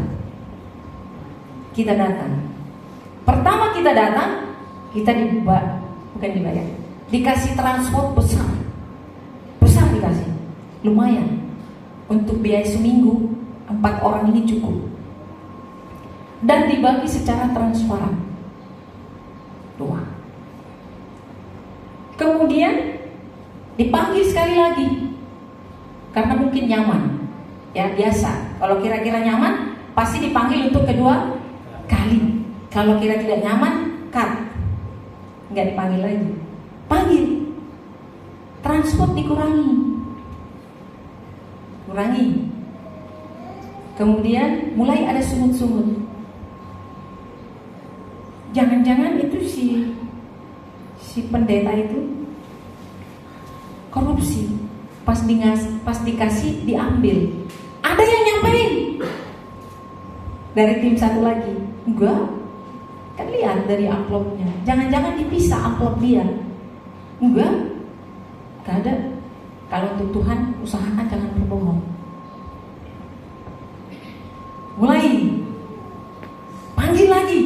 Kita datang. Pertama kita datang, kita dibayar. Dikasih transport besar. Besar dikasih. Lumayan. Untuk biaya seminggu 4 orang ini cukup. Dan dibagi secara transparan. 2. Kemudian dipanggil sekali lagi karena mungkin nyaman. Ya biasa. Kalau kira-kira nyaman pasti dipanggil untuk kedua kali. Kalau kira tidak nyaman, cut. Nggak dipanggil lagi. Panggil. Transport dikurangi. Kemudian mulai ada sungut-sungut. Jangan-jangan itu si pendeta itu korupsi. Pas dikasih diambil. Ada yang nyampein dari tim satu lagi. Enggak. Kan lihat dari amplopnya. Jangan-jangan dipisah amplop dia. Enggak. Gak ada. Kalau untuk Tuhan, usahakan jangan berbohong. Mulai panggil lagi.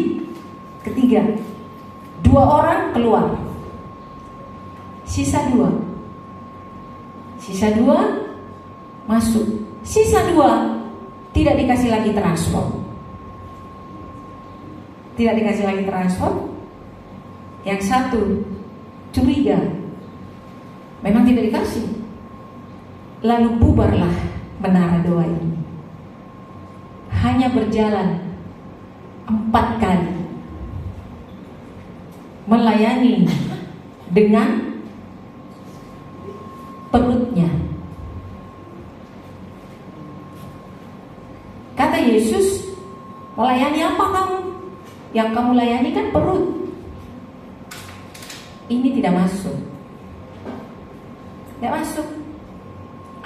Ketiga, 2 orang keluar. Sisa 2 masuk. Sisa 2 tidak dikasih lagi transport. Yang 1 curiga. Memang tidak dikasih. Lalu bubarlah menara doa ini. Hanya berjalan 4 kali. Melayani dengan perutnya. Kata Yesus, melayani apa kamu? Yang kamu layani kan perut. Ini tidak masuk. Tidak masuk.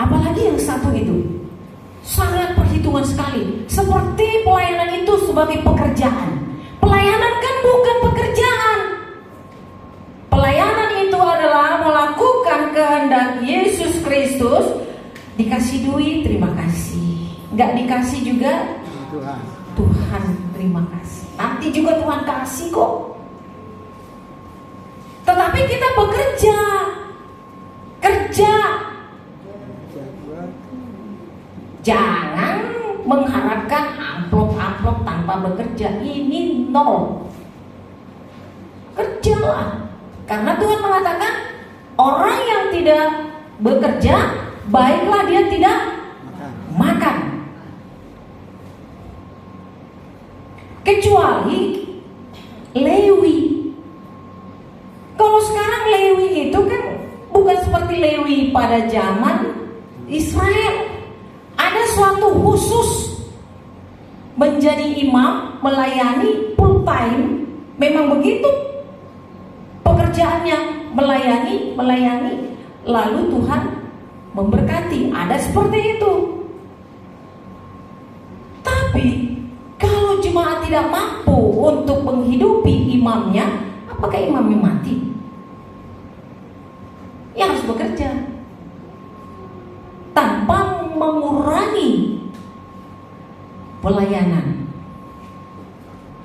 Apalagi yang 1 itu sangat perhitungan sekali. Seperti pelayanan itu sebagai pekerjaan. Pelayanan kan bukan pekerjaan. Pelayanan itu adalah melakukan kehendak Yesus Kristus. Dikasih duit, terima kasih. Nggak dikasih juga, Tuhan. Tuhan terima kasih. Nanti juga Tuhan kasih kok. Tetapi kita bekerja, kerja. Jangan mengharapkan amplop-amplop tanpa bekerja. Ini nol. Kerjalah. Karena Tuhan mengatakan orang yang tidak bekerja, baiklah dia tidak makan. Kecuali Lewi. Kalau sekarang Lewi itu kan bukan seperti Lewi pada zaman Israel. Ada suatu khusus menjadi imam, melayani full time. Memang begitu pekerjaannya, melayani. Lalu Tuhan memberkati. Ada seperti itu. Tapi kalau jemaat tidak mampu untuk menghidupi imamnya, apakah imamnya mati? Ya harus bekerja tanpa mengurangi pelayanan.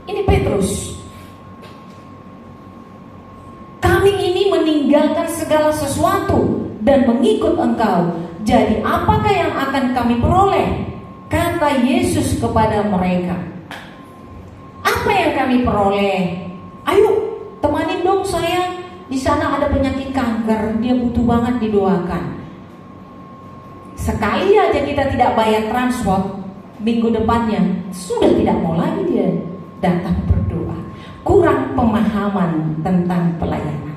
Ini Petrus. Kami ini meninggalkan segala sesuatu dan mengikut Engkau. Jadi apakah yang akan kami peroleh? Kata Yesus kepada mereka. Apa yang kami peroleh? Ayo, temanin dong saya. Di sana ada penyakit kanker, dia butuh banget didoakan. Sekali aja kita tidak bayar transport, minggu depannya sudah tidak mau lagi dia datang berdoa. Kurang pemahaman tentang pelayanan.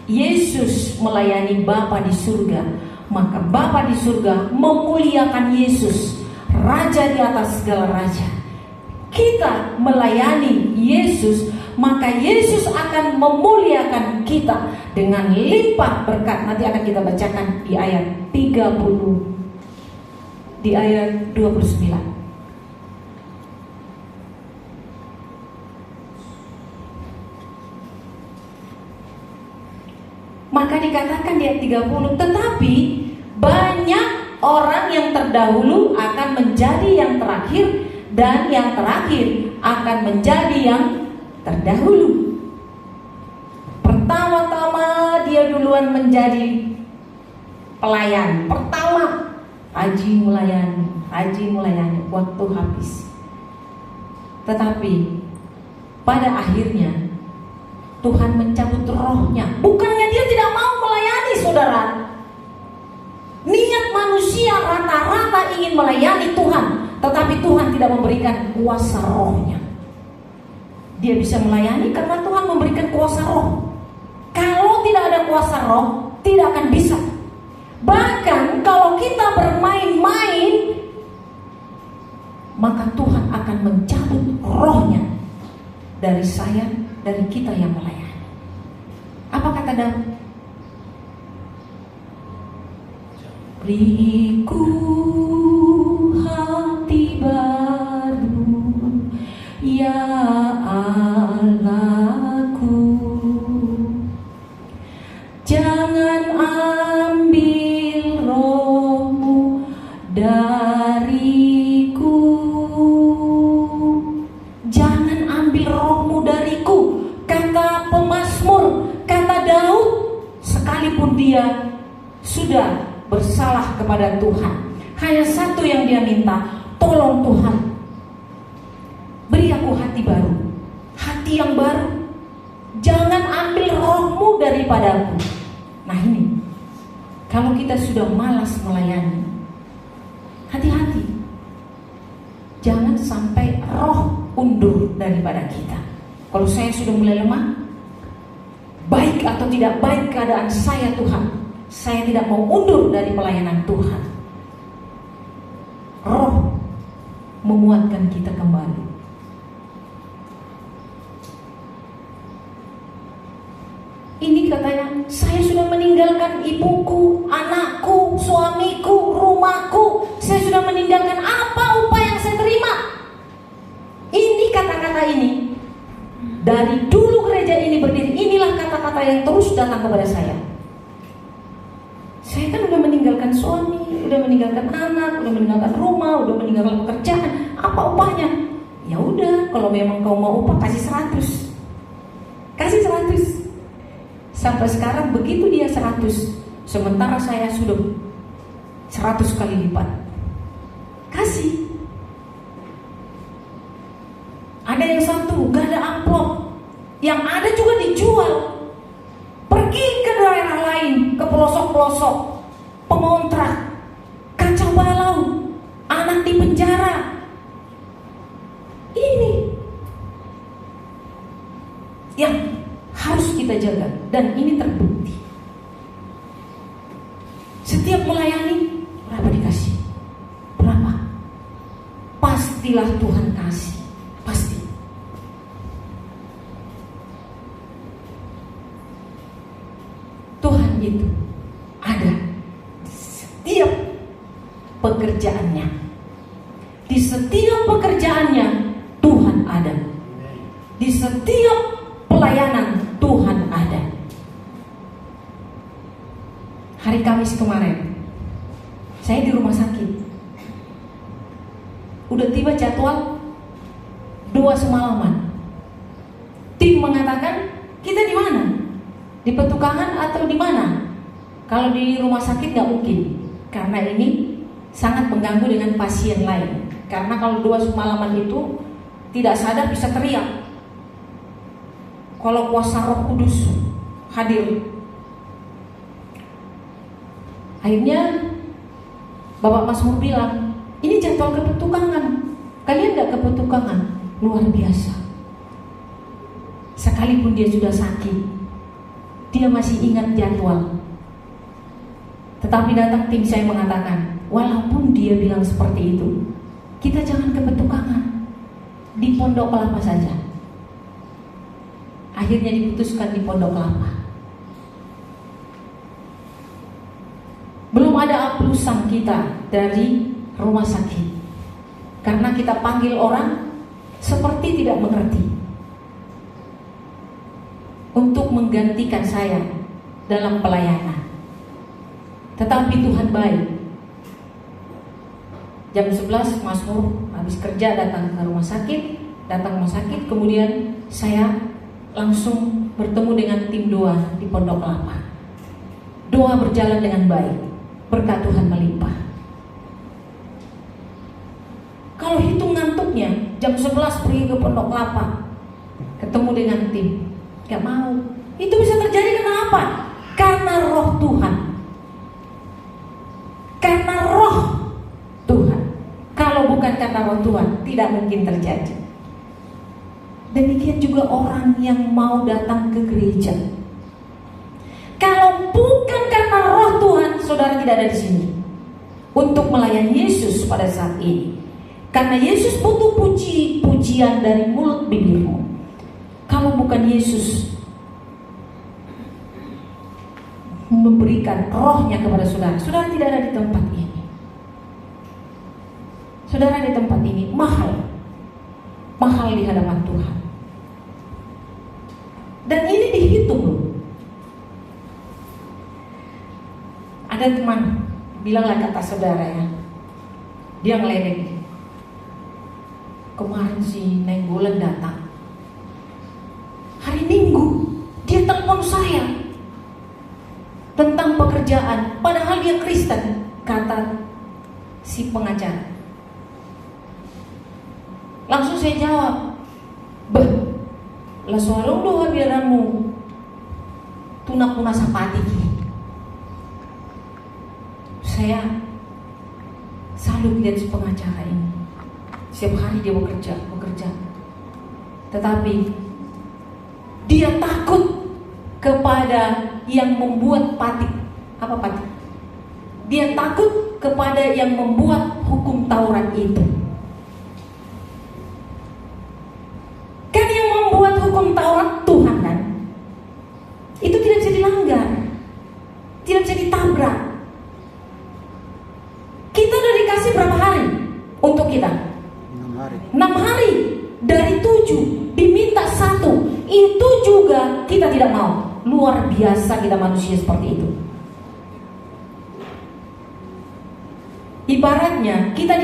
Yesus melayani Bapa di surga, maka Bapa di surga memuliakan Yesus, Raja di atas segala raja. Kita melayani Yesus, maka Yesus akan memuliakan kita dengan limpah berkat. Nanti akan kita bacakan di ayat 30, di ayat 29. Maka dikatakan di ayat 30, tetapi banyak orang yang terdahulu akan menjadi yang terakhir, dan yang terakhir akan menjadi yang terdahulu. Pertama-tama dia duluan menjadi pelayan. Pertama, rajin melayani, waktu habis. Tetapi pada akhirnya Tuhan mencabut rohnya. Bukannya dia tidak mau melayani, saudara. Niat manusia rata-rata ingin melayani Tuhan, tetapi Tuhan tidak memberikan kuasa rohnya. Dia bisa melayani karena Tuhan memberikan kuasa roh. Kalau tidak ada kuasa roh, tidak akan bisa. Bahkan kalau kita bermain-main, maka Tuhan akan mencabut rohnya dari saya, dari kita yang melayani. Apa kata Daud? Beriku hati baru, ya Allahku. Jangan ambil rohmu dariku. Jangan ambil rohmu dariku. Kata pemazmur, kata Daud, sekalipun dia sudah bersalah kepada Tuhan, hanya satu yang dia minta, tolong Tuhan, beri aku hati baru, hati yang baru. Jangan ambil rohmu daripadaku. Nah ini, kalau kita sudah malas melayani, hati-hati, jangan sampai roh undur daripada kita. Kalau saya sudah mulai lemah, baik atau tidak baik keadaan saya Tuhan, saya tidak mau undur dari pelayanan Tuhan. Roh menguatkan kita kembali. Ini katanya, saya sudah meninggalkan ibuku, anakku, suamiku, rumahku. Saya sudah meninggalkan, apa upah yang saya terima? Ini dari dulu gereja ini berdiri, inilah kata-kata yang terus datang kepada saya. Saya kan udah meninggalkan suami, udah meninggalkan anak, udah meninggalkan rumah, udah meninggalkan pekerjaan. Apa upahnya? Ya udah, kalau memang kau mau upah kasih 100. Kasih 100. Sampai sekarang begitu dia 100, sementara saya sudah 100 kali lipat. Kasih. Ada yang satu, gak ada amplop. Yang ada juga dijual. Pergi ke daerah lain, ke pelosok-pelosok, pengontrak, kacau balau, anak di penjara. Ini yang harus kita jaga, dan ini terbukti. Setiap melayani, berapa dikasih? Berapa? Pastilah Tuhan kasih, pasti. Tuhan itu ada di setiap pekerjaannya. Di setiap pekerjaannya Tuhan ada. Di setiap pelayanan Tuhan ada. Hari Kamis kemarin saya di rumah sakit. Udah tiba jadwal 2 semalaman. Tim mengatakan, kita di mana? Di Petukangan atau di mana? Kalau di rumah sakit gak mungkin, karena ini sangat mengganggu dengan pasien lain. Karena kalau 2 semalaman itu tidak sadar bisa teriak. Kalau kuasa Roh Kudus hadir. Akhirnya Bapak Mazmur bilang, ini jadwal ke Petukangan. Kalian gak ke Petukangan? Luar biasa. Sekalipun dia sudah sakit, dia masih ingat jadwal. Tetapi datang tim saya mengatakan, walaupun dia bilang seperti itu, kita jangan ke Petukangan, di Pondok Kelapa saja. Akhirnya diputuskan di Pondok Kelapa. Belum ada aplusan kita dari rumah sakit, karena kita panggil orang seperti tidak mengerti untuk menggantikan saya dalam pelayanan. Tetapi Tuhan baik. Jam 11 Mazmur habis kerja datang ke rumah sakit, kemudian saya langsung bertemu dengan tim doa di Pondok Kelapa. Doa berjalan dengan baik, berkat Tuhan melimpah. Kalau hitung ngantuknya, jam 11 pergi ke Pondok Kelapa, ketemu dengan tim, gak mau. Itu bisa terjadi kenapa? Karena roh Tuhan. Karena roh Tuhan. Kalau bukan karena roh Tuhan, tidak mungkin terjadi. Demikian juga orang yang mau datang ke gereja. Kalau bukan karena roh Tuhan, saudara tidak ada di sini untuk melayani Yesus pada saat ini. Karena Yesus butuh pujian dari mulut bibirmu. Kalau bukan Yesus memberikan rohnya kepada saudara, saudara tidak ada di tempat ini. Saudara di tempat ini mahal di hadapan Tuhan. Dan ini dihitung loh. Ada teman, bilanglah kata saudara ya, dia ngeledek. Kemarin si Nenggolan datang, hari Minggu dia telepon saya tentang pekerjaan, padahal dia Kristen, kata si pengacara. Langsung saya jawab, lah soalnya doa biaramu tunak puna sapati. Saya salut lihat si pengacara ini. Setiap hari dia bekerja. Tetapi dia takut kepada yang membuat patik. Apa patik? Dia takut kepada yang membuat hukum Taurat itu. Kan yang membuat hukum Taurat Tuhan kan? Itu tidak bisa dilanggar, tidak bisa ditabrak. Kita udah dikasih berapa hari untuk kita? 6 hari. 6 hari dari 7, diminta 1. juga kita tidak mau. Luar biasa kita manusia seperti itu. Ibaratnya kita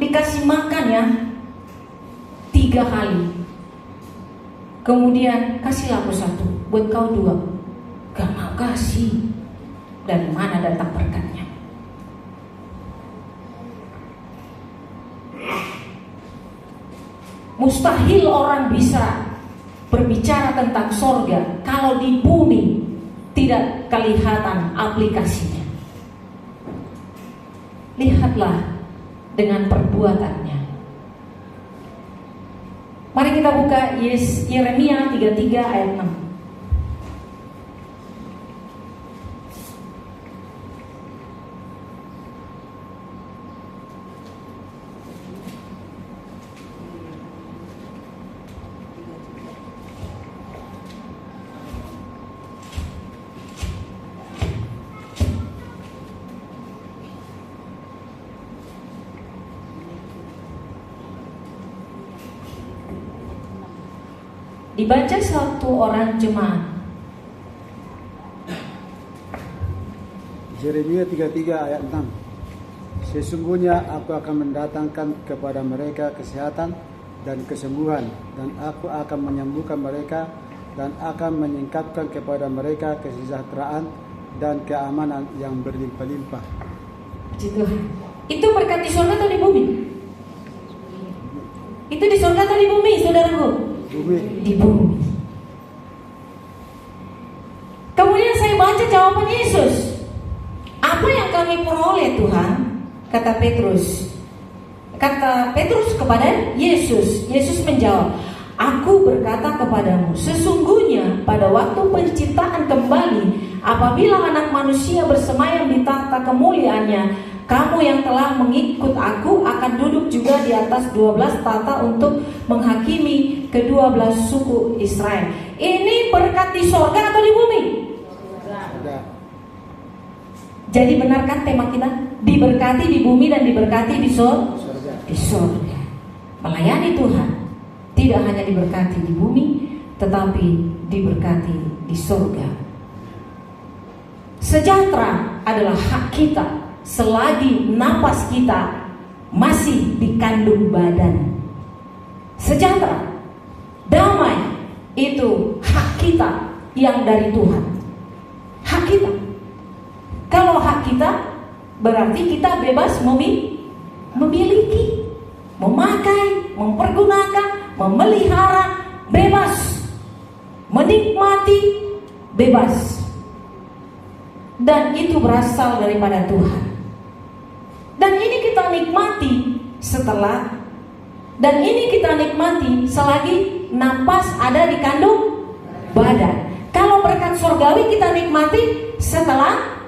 dikasih makan ya 3 kali, kemudian kasihlah aku 1, buat kau 2. Gak mau kasih. Dari mana datang berkatnya? Mustahil orang bisa berbicara tentang sorga kalau di bumi tidak kelihatan aplikasinya. Lihatlah dengan perbuatannya. Mari kita buka Yeremia 33 ayat 6. Dibaca satu orang jemaat. Yeremia 33 ayat 6. Sesungguhnya aku akan mendatangkan kepada mereka kesehatan dan kesembuhan, dan aku akan menyembuhkan mereka, dan akan menyingkapkan kepada mereka kesejahteraan dan keamanan yang berlimpah-limpah. Puji Tuhan. Itu berkat di surga atau di bumi? Itu di surga atau di bumi, saudaraku? Bumi. Di bumi. Kemudian saya baca jawaban Yesus. Apa yang kami peroleh Tuhan? Kata Petrus. Kata Petrus kepada Yesus. Yesus menjawab, aku berkata kepadamu, sesungguhnya pada waktu penciptaan kembali, apabila anak manusia bersemayam di tahta kemuliaannya, kamu yang telah mengikut aku akan duduk juga di atas 12 tahta untuk menghakimi ke-12 suku Israel. Ini berkat di sorga atau di bumi? Ada. Jadi benarkan tema kita? Diberkati di bumi dan diberkati di sorga. Di sorga. Melayani Tuhan tidak hanya diberkati di bumi, tetapi diberkati di sorga. Sejahtera adalah hak kita selagi napas kita masih dikandung badan. Sejahtera, damai, itu hak kita yang dari Tuhan. Hak kita. Kalau hak kita, berarti kita bebas memiliki, memakai, mempergunakan, memelihara, bebas, menikmati, bebas. Dan itu berasal daripada Tuhan. Dan ini kita nikmati selagi napas ada di kandung badan. Kalau berkat surgawi kita nikmati setelah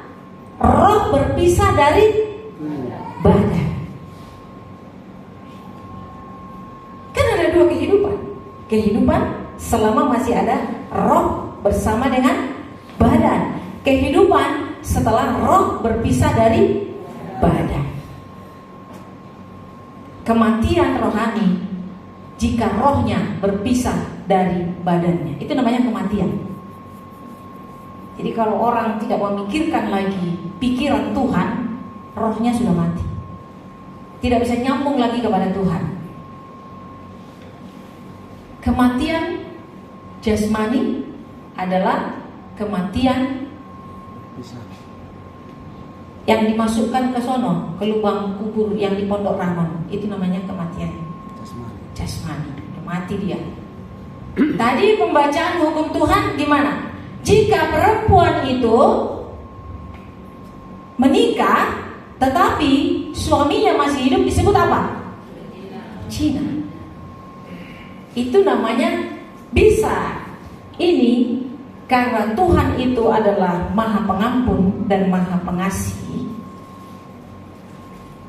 roh berpisah dari badan. Kan ada 2 kehidupan. Kehidupan selama masih ada roh bersama dengan badan. Kehidupan setelah roh berpisah dari badan. Kematian rohani jika rohnya berpisah dari badannya, itu namanya kematian. Jadi kalau orang tidak memikirkan lagi pikiran Tuhan, rohnya sudah mati, tidak bisa nyambung lagi kepada Tuhan. Kematian jasmani adalah kematian yang dimasukkan ke sono, ke lubang kubur yang di Pondok Ramon. Itu namanya kematian jasmani. Mati dia. Tadi pembacaan hukum Tuhan gimana? Jika perempuan itu menikah tetapi suaminya masih hidup, disebut apa? Zina. Itu namanya bisa. Ini karena Tuhan itu adalah Maha Pengampun dan Maha Pengasih,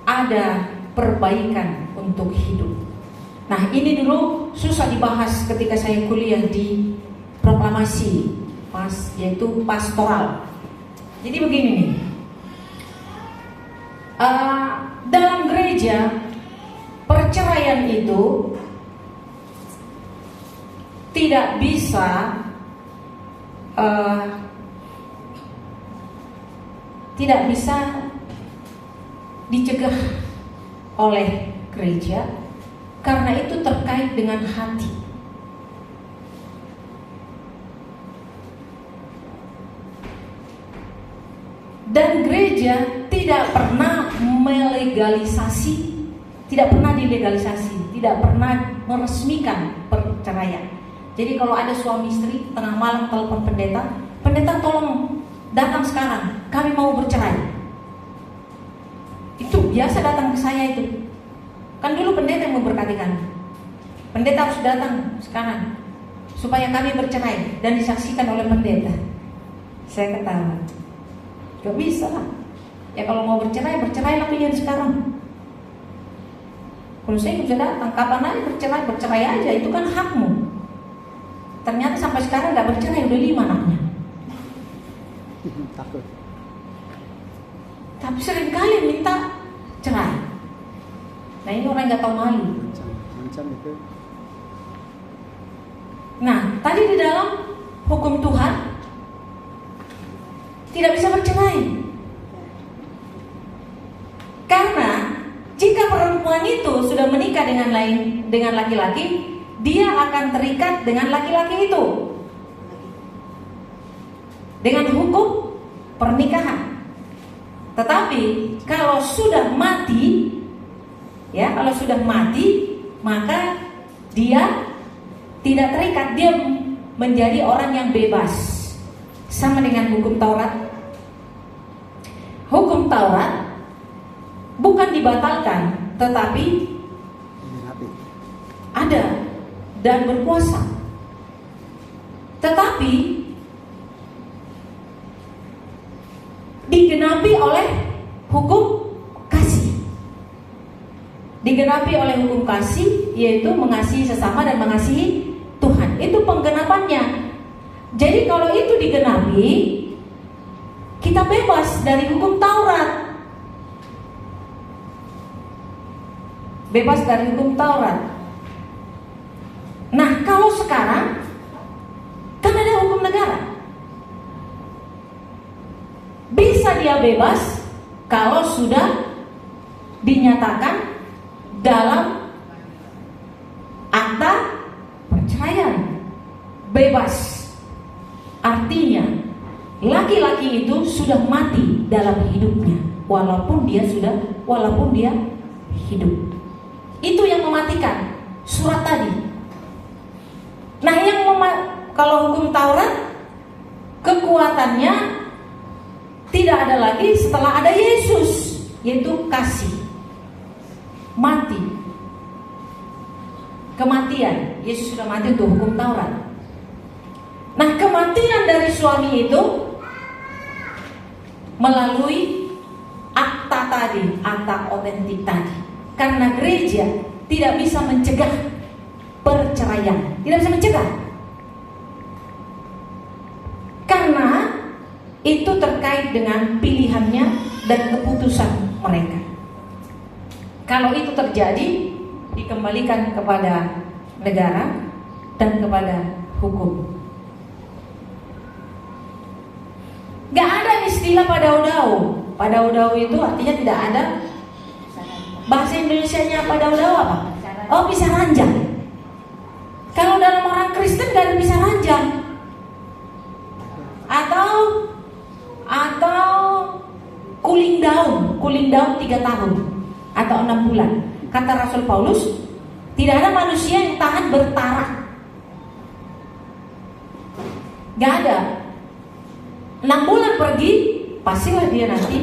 ada perbaikan untuk hidup. Nah, ini dulu susah dibahas ketika saya kuliah di proklamasi, yaitu pastoral. Jadi begini nih, dalam gereja perceraian itu tidak bisa tidak bisa dicegah oleh gereja, karena itu terkait dengan hati. Dan gereja tidak pernah melegalisasi, tidak pernah dilegalisasi, tidak pernah meresmikan perceraian. Jadi kalau ada suami istri tengah malam telepon pendeta, pendeta tolong datang sekarang, kami mau bercerai. Itu biasa datang ke saya itu. Kan dulu pendeta yang memberkati kami. Pendeta harus datang sekarang supaya kami bercerai dan disaksikan oleh pendeta. Saya ketawa. Gak bisa lah. Ya kalau mau bercerai, bercerailah kalian sekarang. Kalau saya bisa datang, kapan aja bercerai, bercerai aja, itu kan hakmu. Ternyata sampai sekarang gak bercerai, udah 5 anaknya. Takut. Tapi seringkali minta cerai. Nah ini orang gak tahu malu. Macam itu. Nah tadi di dalam hukum Tuhan tidak bisa bercerai. Karena jika perempuan itu sudah menikah dengan laki-laki, dia akan terikat dengan laki-laki itu dengan hukum pernikahan. Tetapi kalau sudah mati, ya kalau sudah mati, maka dia tidak terikat, dia menjadi orang yang bebas. Sama dengan hukum Taurat. Hukum Taurat bukan dibatalkan, tetapi ada dan berkuasa. Tetapi digenapi oleh hukum kasih. Digenapi oleh hukum kasih, yaitu mengasihi sesama dan mengasihi Tuhan. Itu penggenapannya. Jadi kalau itu digenapi, kita bebas dari hukum Taurat. Bebas dari hukum Taurat. Nah kalau sekarang kan ada hukum negara. Bisa dia bebas kalau sudah dinyatakan dalam akta perceraian. Bebas artinya laki-laki itu sudah mati dalam hidupnya, walaupun dia hidup. Itu yang mematikan surat tadi. Nah kalau hukum Taurat kekuatannya tidak ada lagi setelah ada Yesus, yaitu kasih. Mati. Kematian. Yesus sudah mati untuk hukum Taurat. Nah kematian dari suami itu melalui akta tadi, akta otentik tadi. Karena gereja tidak bisa mencegah perceraian, tidak bisa mencegah. Karena itu terkait dengan pilihannya dan keputusan mereka. Kalau itu terjadi, dikembalikan kepada negara dan kepada hukum. Gak ada istilah padau-dau. Padau-dau itu artinya tidak ada. Bahasa Indonesianya padau-dau apa? Oh, bisa ranjang. Kalau dalam orang Kristen gak ada bisa ranjang. Atau cooling down 3 tahun atau 6 bulan. Kata Rasul Paulus, tidak ada manusia yang tahan bertarak. Gak ada. 6 bulan pergi, pastilah dia nanti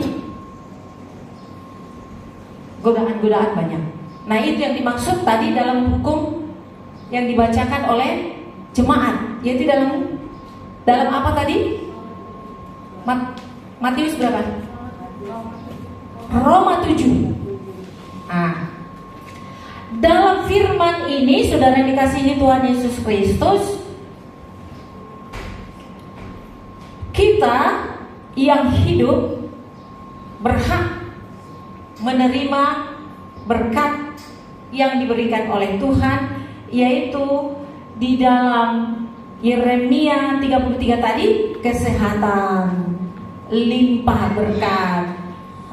godaan-godaan banyak. Nah itu yang dimaksud tadi dalam hukum yang dibacakan oleh jemaat, yaitu dalam apa tadi? Matius berapa? Roma 7. Nah, dalam firman ini, saudara yang dikasihi Tuhan Yesus Kristus, kita yang hidup berhak menerima berkat yang diberikan oleh Tuhan, yaitu di dalam Yeremia 33 tadi, kesehatan, limpah berkat,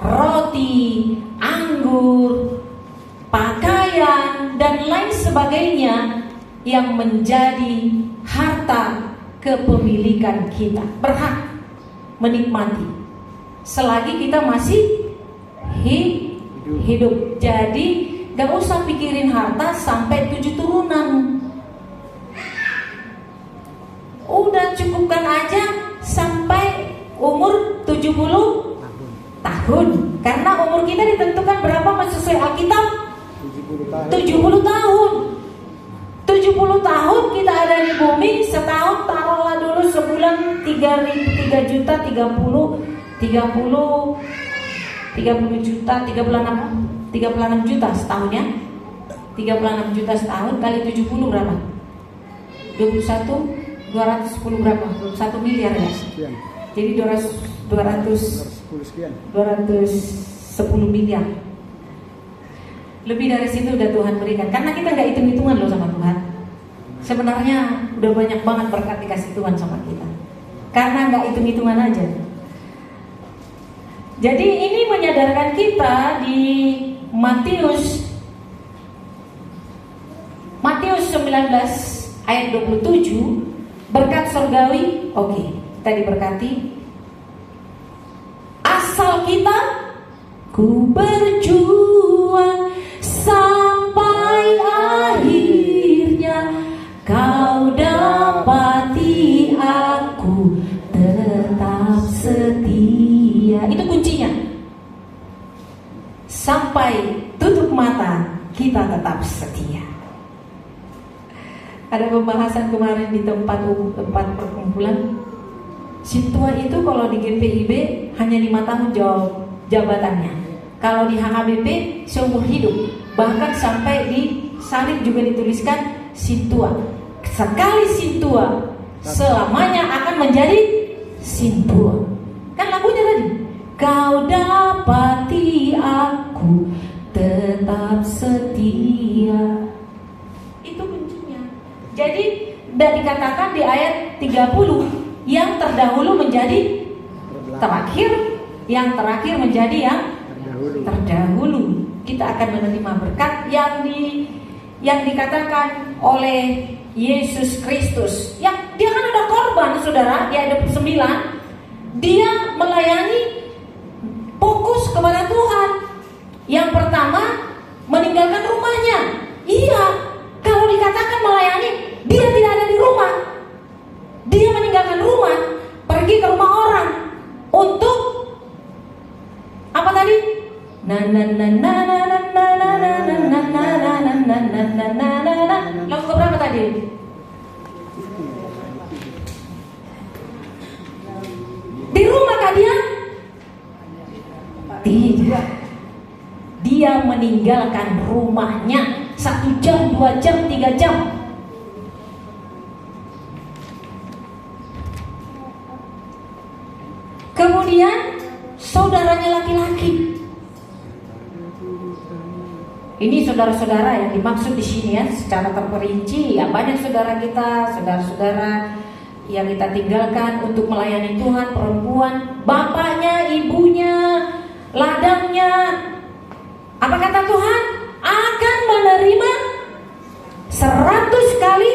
roti, anggur, pakaian, dan lain sebagainya yang menjadi harta kepemilikan kita. Berhak menikmati selagi kita masih hidup. Jadi gak usah pikirin harta sampai 7 turunan. Udah cukupkan aja sampai umur 70 tahun. Karena umur kita ditentukan berapa sesuai Alkitab? 70 tahun. 70 tahun kita ada di bumi. Setahun taruhlah dulu sebulan 3 juta 36 juta setahun ya. 36 juta setahun kali 70 berapa? 210 berapa? 1 miliar ya. Sekian. Jadi 210 miliar. Lebih dari situ udah Tuhan berikan. Karena kita nggak hitung-hitungan loh sama Tuhan. Sebenarnya udah banyak banget berkat dikasih Tuhan sama kita. Karena nggak hitung-hitungan aja. Jadi ini menyadarkan kita di Matius 19 ayat 27, berkat surgawi, oke, kita diberkati. Asal kita ku berjuang sampai akhirnya, kau dapati aku tetap setia. Itu kuncinya. Sampai tutup mata kita tetap setia. Ada pembahasan kemarin di tempat perkumpulan. Sintua itu kalau di GPIB hanya 5 tahun jabatannya. Kalau di HKBP seumur hidup. Bahkan sampai di salib juga dituliskan Sintua. Sekali Sintua, selamanya akan menjadi Sintua. Kan lagunya tadi. Kau dapati aku tetap setia. Itu kuncinya. Jadi dan dikatakan di ayat 30, yang terdahulu menjadi terakhir, yang terakhir menjadi yang terdahulu. Kita akan menerima berkat yang dikatakan oleh Yesus Kristus. Yang dia kan udah korban, saudara, di ayat 29. Dia melayani, fokus kepada Tuhan. Yang pertama, meninggalkan rumahnya. Iya, kalau dikatakan melayani, dia tidak ada di rumah. Dia meninggalkan rumah, pergi ke rumah orang untuk apa tadi? Lagu berapa tadi? Di rumah kah dia? Tidak. Dia meninggalkan rumahnya 1 jam, 2 jam, 3 jam. Kemudian saudaranya laki-laki. Ini saudara-saudara yang dimaksud di sini ya, secara terperinci. Ya, banyak saudara kita, saudara-saudara yang kita tinggalkan untuk melayani Tuhan, perempuan, bapaknya, ibunya, ladangnya. Apa kata Tuhan? Akan menerima 100 kali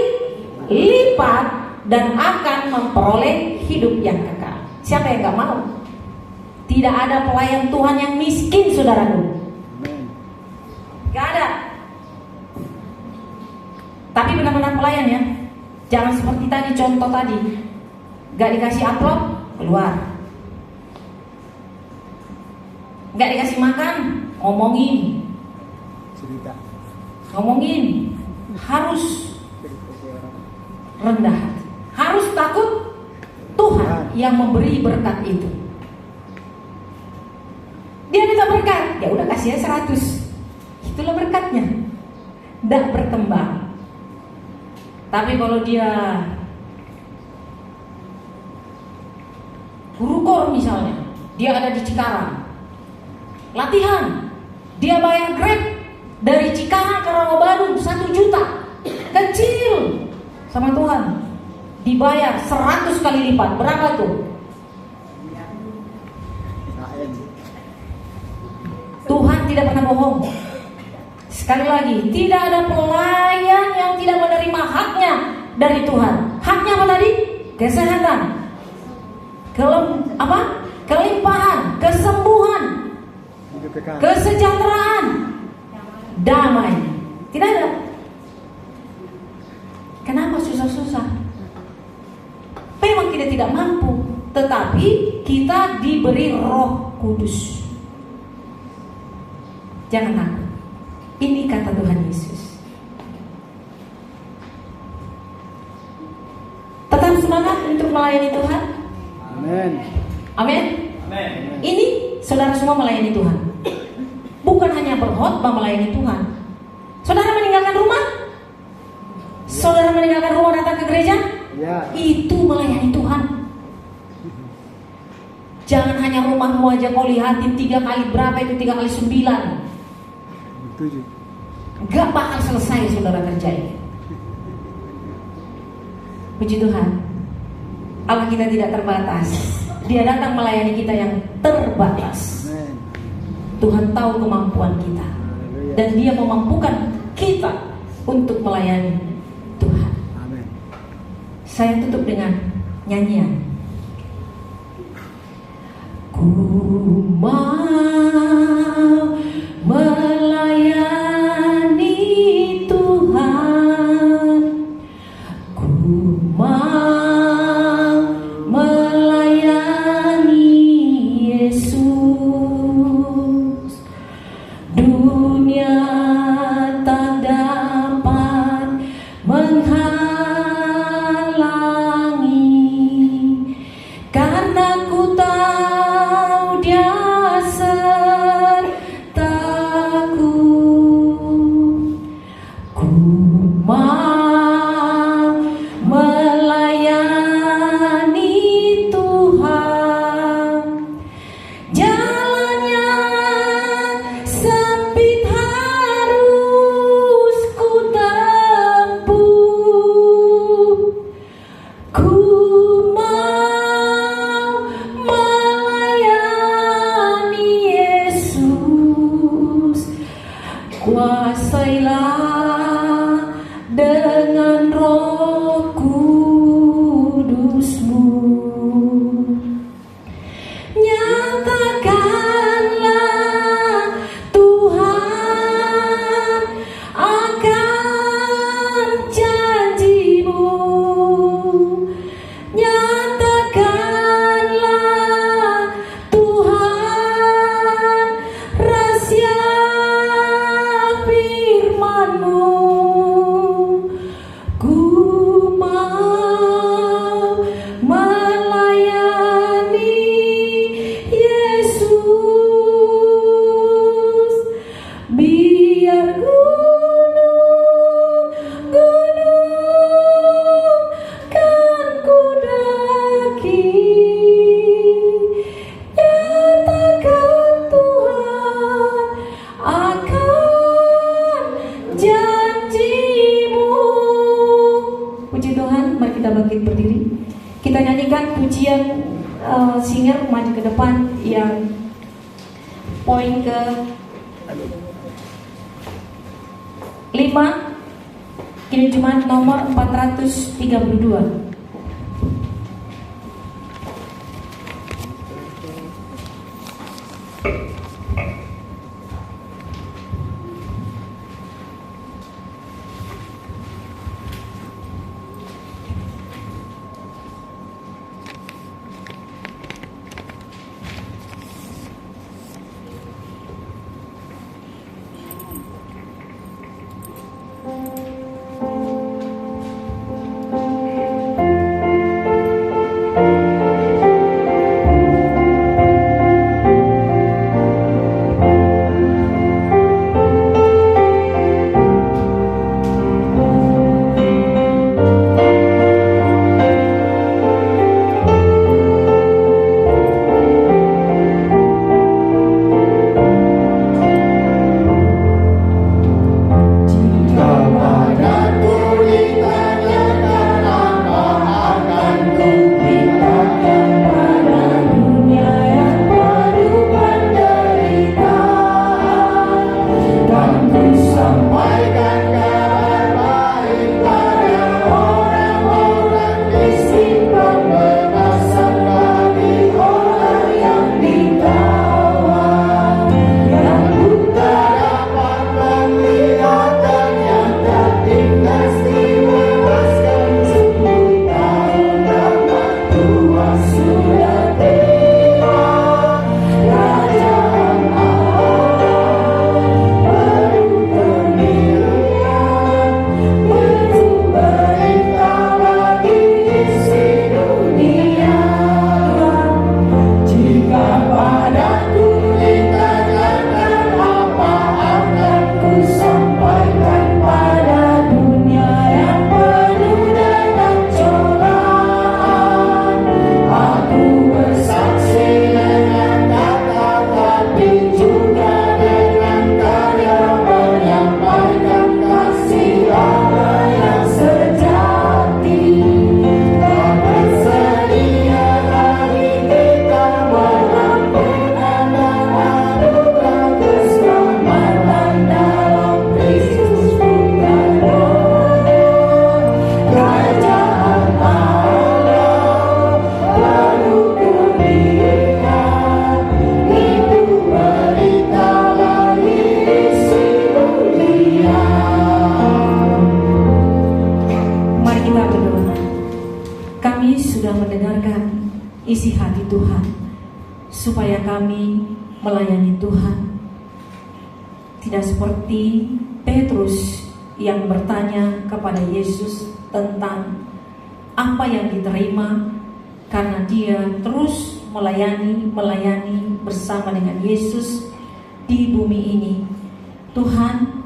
lipat dan akan memperoleh hidup yang kekal. Siapa yang gak mau? Tidak ada pelayan Tuhan yang miskin, saudaraku. Gak ada. Tapi benar-benar pelayan ya. Jangan seperti tadi, contoh tadi, gak dikasih amplop, keluar. Gak dikasih makan, ngomongin. Ngomongin. Harus rendah hati. Harus takut Tuhan yang memberi berkat itu. Dia minta berkat, ya udah kasih 100. Itulah berkatnya. Tidak berkembang. Tapi kalau dia guru kor misalnya, dia ada di Cikarang, latihan, dia bayar Grab dari Cikarang ke Rawabadung 1 juta, kecil sama Tuhan. dibayar 100 kali lipat. Berapa tuh? Tuhan tidak pernah bohong. Sekali lagi, tidak ada pelayan yang tidak menerima haknya dari Tuhan. Haknya apa tadi? Kesehatan, kelimpahan, kesembuhan, kesejahteraan, damai. Tidak ada. Kenapa susah-susah? Memang kita tidak mampu, tetapi kita diberi Roh Kudus. Jangan takut. Ini kata Tuhan Yesus. Tetap semangat untuk melayani Tuhan. Amin. Amin. Ini saudara semua melayani Tuhan. Bukan hanya berkhotbah melayani Tuhan. Saudara meninggalkan rumah? Saudara meninggalkan rumah datang ke gereja? Ya. Itu melayani Tuhan. Jangan hanya rumahmu aja kau lihatin 3 kali berapa itu 3 kali 9. 7. Gak bakal selesai saudara kerjain. Puji Tuhan, Allah kita tidak terbatas. Dia datang melayani kita yang terbatas. Amin. Tuhan tahu kemampuan kita, dan Dia memampukan kita untuk melayani Tuhan. Amin. Saya tutup dengan nyanyian. Ku mau melayani Tuhan, ku mau melayani Yesus. Dunia tak dapat menghalangi, karena ku tahu Dia sertaku. Ku mau melayani Tuhan. Jalannya sempit harus ku tempuh. Ku mau melayani Yesus. Kuasailah dengan Roh Kudus-Mu. Nyatakanlah Tuhan akan janji-Mu. Nyatakanlah Tuhan rahasia firman-Mu. Ku mau melayani Yesus. Biar gunung-gunung kan ku daki, nyatakan Tuhan akan janji-Mu. Puji Tuhan, mari kita bangkit berdiri. Kita nyanyikan pujian singer maju ke depan yang poin ke 5. Kini Jumat nomor 432. Kami sudah mendengarkan isi hati Tuhan, supaya kami melayani Tuhan. Tidak seperti Petrus yang bertanya kepada Yesus tentang apa yang diterima, karena dia terus melayani bersama dengan Yesus di bumi ini. Tuhan,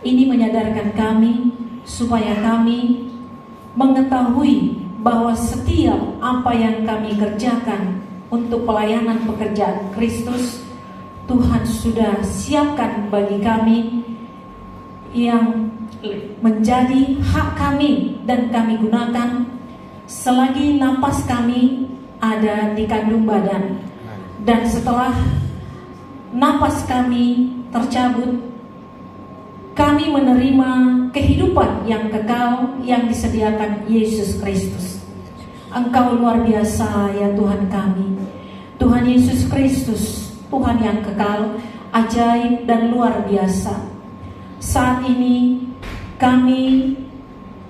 ini menyadarkan kami supaya kami mengetahui bahwa setiap apa yang kami kerjakan untuk pelayanan pekerjaan Kristus, Tuhan sudah siapkan bagi kami yang menjadi hak kami, dan kami gunakan selagi napas kami ada di kandung badan. Dan setelah napas kami tercabut, kami menerima kehidupan yang kekal yang disediakan Yesus Kristus. Engkau luar biasa ya Tuhan kami. Tuhan Yesus Kristus, Tuhan yang kekal, ajaib dan luar biasa. Saat ini kami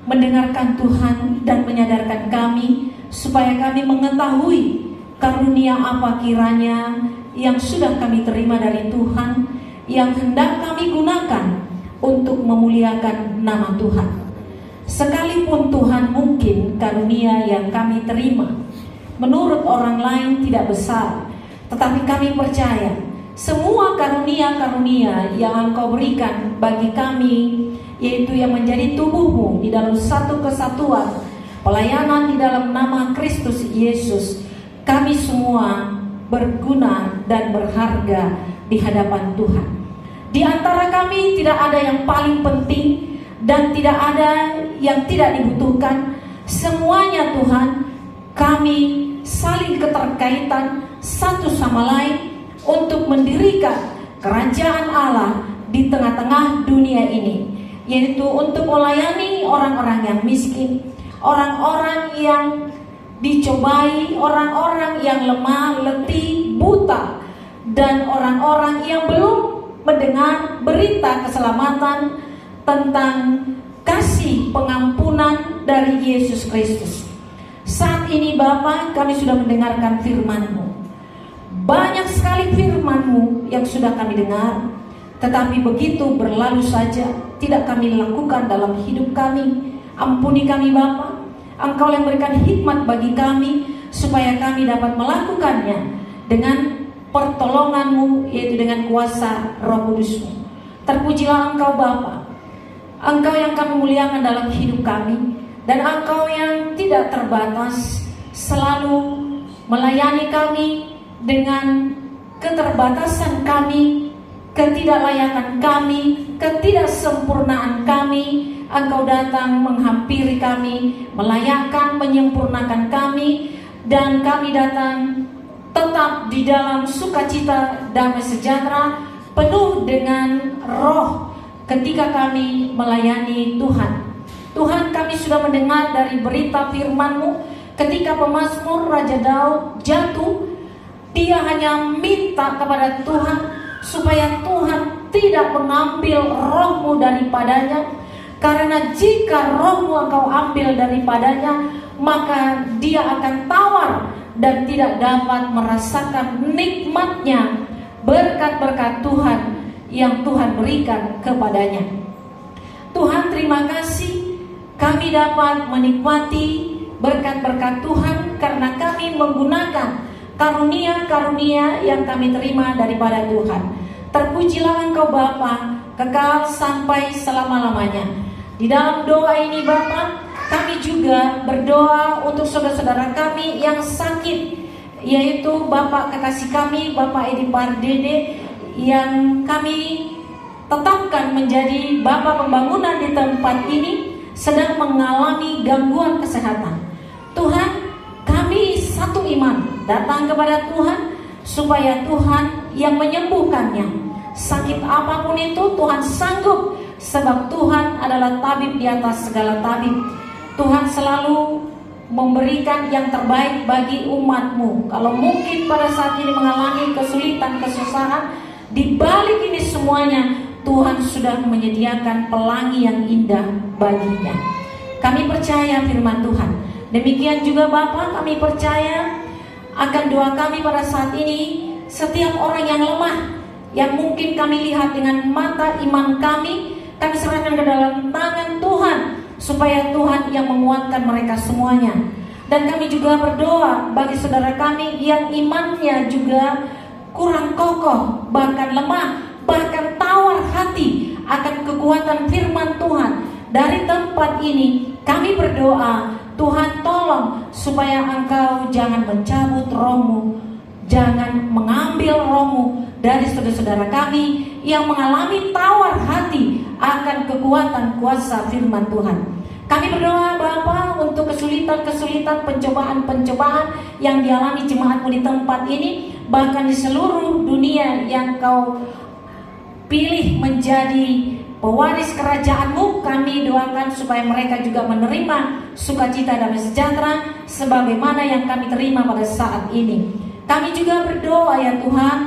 mendengarkan Tuhan dan menyadarkan kami supaya kami mengetahui karunia apa kiranya yang sudah kami terima dari Tuhan, yang hendak kami gunakan untuk memuliakan nama Tuhan. Sekalipun Tuhan mungkin karunia yang kami terima menurut orang lain tidak besar, tetapi kami percaya semua karunia-karunia yang Engkau berikan bagi kami, yaitu yang menjadi tubuhmu di dalam satu kesatuan, pelayanan di dalam nama Kristus Yesus, kami semua berguna dan berharga di hadapan Tuhan. Di antara kami tidak ada yang paling penting dan tidak ada yang tidak dibutuhkan. Semuanya Tuhan, kami saling keterkaitan satu sama lain untuk mendirikan kerajaan Allah di tengah-tengah dunia ini, yaitu untuk melayani orang-orang yang miskin, orang-orang yang dicobai, orang-orang yang lemah, letih, buta, dan orang-orang yang belum mendengar berita keselamatan tentang kasih pengampunan dari Yesus Kristus. Saat ini Bapa, kami sudah mendengarkan firman-Mu. Banyak sekali firman-Mu yang sudah kami dengar, tetapi begitu berlalu saja, tidak kami lakukan dalam hidup kami. Ampuni kami Bapa, Engkau yang berikan hikmat bagi kami, supaya kami dapat melakukannya dengan pertolongan-Mu, yaitu dengan kuasa Roh Kudus-Mu. Terpujilah Engkau Bapa, Engkau yang kami muliakan dalam hidup kami, dan Engkau yang tidak terbatas selalu melayani kami dengan keterbatasan kami, ketidaklayakan kami, ketidaksempurnaan kami. Engkau datang menghampiri kami, melayakkan, menyempurnakan kami, dan kami datang tetap di dalam sukacita, damai sejahtera, penuh dengan roh ketika kami melayani Tuhan. Tuhan, kami sudah mendengar dari berita firman-Mu ketika pemazmur Raja Daud jatuh, dia hanya minta kepada Tuhan supaya Tuhan tidak mengambil roh-Mu daripadanya, karena jika roh-Mu Engkau ambil daripadanya, maka dia akan tawar dan tidak dapat merasakan nikmatnya berkat-berkat Tuhan yang Tuhan berikan kepadanya. Tuhan, terima kasih kami dapat menikmati berkat-berkat Tuhan karena kami menggunakan karunia-karunia yang kami terima daripada Tuhan. Terpujilah Engkau Bapa, kekal sampai selama-lamanya. Di dalam doa ini Bapa, kami juga berdoa untuk saudara-saudara kami yang sakit, yaitu Bapak kekasih kami, Bapak Edi Pardede, yang kami tetapkan menjadi Bapak pembangunan di tempat ini, sedang mengalami gangguan kesehatan. Tuhan, kami satu iman datang kepada Tuhan, supaya Tuhan yang menyembuhkannya. Sakit apapun itu Tuhan sanggup, sebab Tuhan adalah tabib di atas segala tabib. Tuhan selalu memberikan yang terbaik bagi umat-Mu. Kalau mungkin pada saat ini mengalami kesulitan, kesusahan, di balik ini semuanya Tuhan sudah menyediakan pelangi yang indah baginya. Kami percaya firman Tuhan, Demikian juga Bapa, kami percaya akan doa kami pada saat ini. Setiap orang yang lemah, yang mungkin kami lihat dengan mata iman kami serahkan ke dalam tangan Tuhan, supaya Tuhan yang menguatkan mereka semuanya. Dan kami juga berdoa bagi saudara kami yang imannya juga kurang kokoh, bahkan lemah, bahkan tawar hati akan kekuatan firman Tuhan. Dari tempat ini kami berdoa, Tuhan tolong supaya Engkau jangan mencabut roh-Mu, jangan mengambil roh-Mu dari saudara-saudara kami yang mengalami tawar hati akan kekuatan kuasa firman Tuhan. Kami berdoa Bapa untuk kesulitan-kesulitan, pencobaan-pencobaan yang dialami jemaat-Mu di tempat ini, bahkan di seluruh dunia yang Kau pilih menjadi pewaris kerajaan-Mu. Kami doakan supaya mereka juga menerima sukacita damai sejahtera sebagaimana yang kami terima pada saat ini. Kami juga berdoa ya Tuhan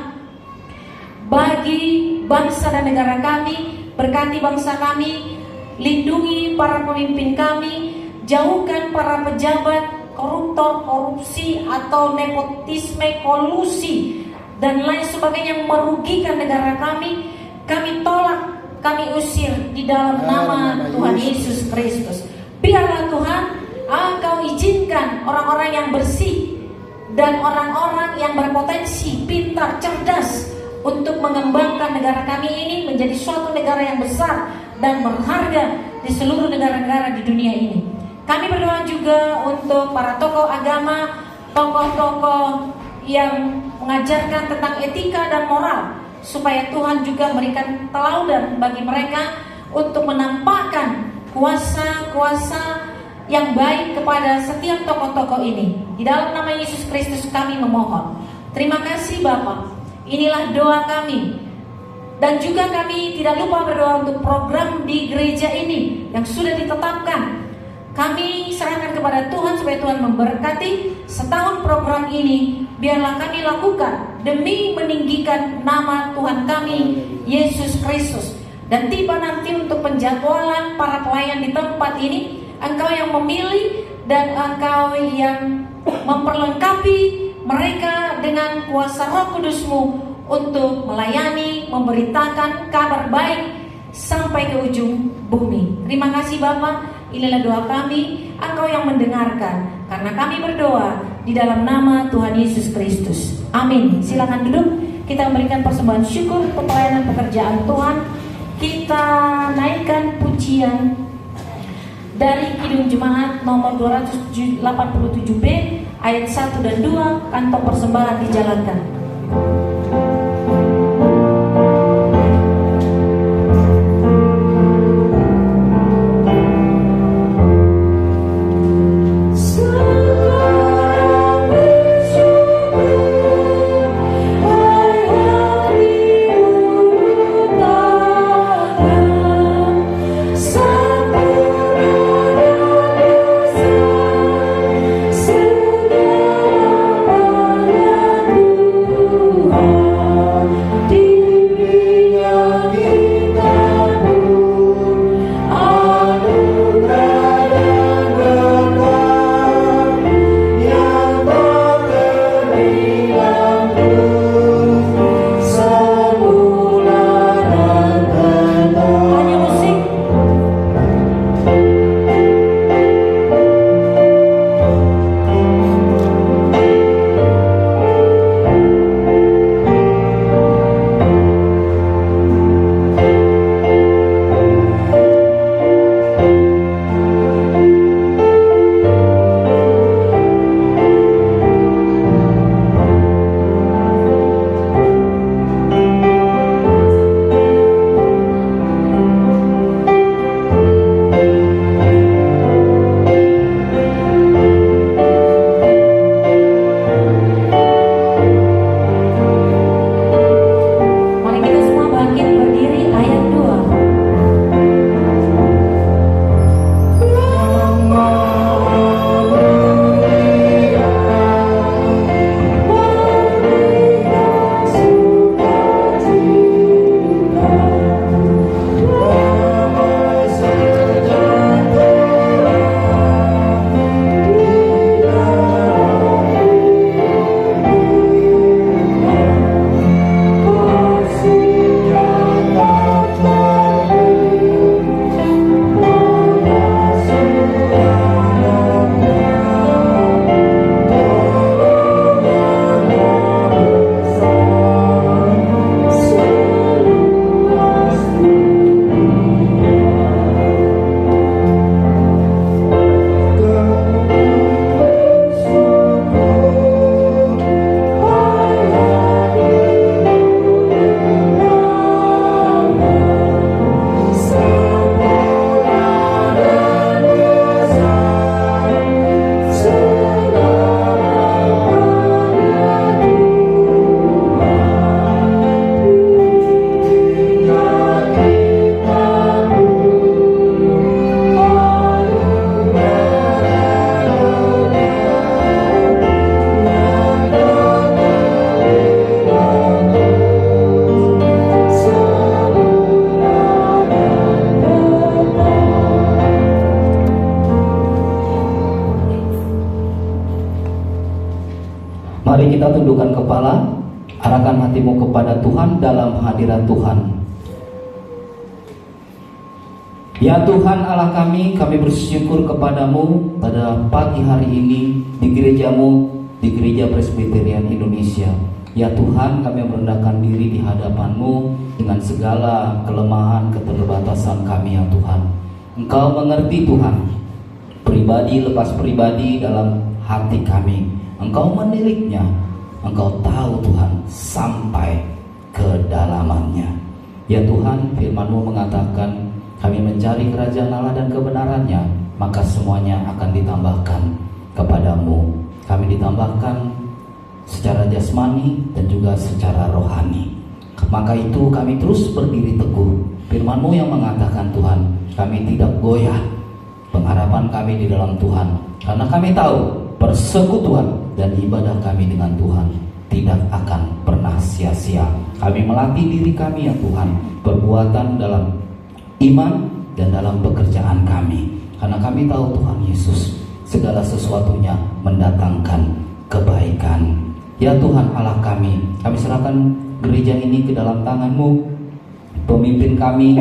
bagi bangsa dan negara kami, berkati bangsa kami, lindungi para pemimpin kami, jauhkan para pejabat koruptor, korupsi atau nepotisme, kolusi dan lain sebagainya yang merugikan negara kami. Kami tolak, kami usir di dalam nama Tuhan Yesus Kristus. Biarlah Tuhan Engkau izinkan orang-orang yang bersih dan orang-orang yang berpotensi, pintar, cerdas untuk mengembangkan negara kami ini menjadi suatu negara yang besar dan berharga di seluruh negara-negara di dunia ini. Kami berdoa juga untuk para tokoh agama, tokoh-tokoh yang mengajarkan tentang etika dan moral, supaya Tuhan juga memberikan teladan bagi mereka untuk menampakkan kuasa-kuasa yang baik kepada setiap tokoh-tokoh ini. Di dalam nama Yesus Kristus kami memohon. Terima kasih Bapa. Inilah doa kami. Dan juga kami tidak lupa berdoa untuk program di gereja ini yang sudah ditetapkan. Kami serahkan kepada Tuhan supaya Tuhan memberkati setahun program ini. Biarlah kami lakukan demi meninggikan nama Tuhan kami Yesus Kristus. Dan tiba nanti untuk penjadwalan para pelayan di tempat ini, Engkau yang memilih dan Engkau yang memperlengkapi mereka dengan kuasa Roh Kudus-Mu untuk melayani, memberitakan kabar baik sampai ke ujung bumi. Terima kasih Bapa. Inilah doa kami, Engkau yang mendengarkan, karena kami berdoa di dalam nama Tuhan Yesus Kristus. Amin. Silakan duduk. Kita memberikan persembahan syukur untuk pelayanan pekerjaan Tuhan. Kita naikkan pujian dari Kidung Jemaat nomor 287B ayat 1 dan 2, kantong persembahan dijalankan. Segala Mari kita tundukkan kepala, arahkan hatimu kepada Tuhan dalam hadirat Tuhan. Ya Tuhan Allah kami bersyukur kepadamu pada pagi hari ini di gerejamu, di Gereja Presbyterian Indonesia. Ya Tuhan, kami merendahkan diri di hadapan-Mu dengan segala kelemahan, keterbatasan kami ya Tuhan. Engkau mengerti Tuhan, pribadi lepas pribadi dalam hati kami. Engkau meniliknya, Engkau tahu Tuhan sampai kedalamannya. Ya Tuhan, firman-Mu mengatakan kami mencari kerajaan Allah dan kebenarannya, maka semuanya akan ditambahkan kepadamu. Kami ditambahkan secara jasmani dan juga secara rohani. Maka itu kami terus berdiri teguh. Firman-Mu yang mengatakan Tuhan, kami tidak goyah pengharapan kami di dalam Tuhan, karena kami tahu persekutuan dan ibadah kami dengan Tuhan tidak akan pernah sia-sia. Kami melatih diri kami ya Tuhan, perbuatan dalam iman dan dalam pekerjaan kami, karena kami tahu Tuhan Yesus segala sesuatunya mendatangkan kebaikan. Ya Tuhan Allah kami serahkan gereja ini ke dalam tangan-Mu. Pemimpin kami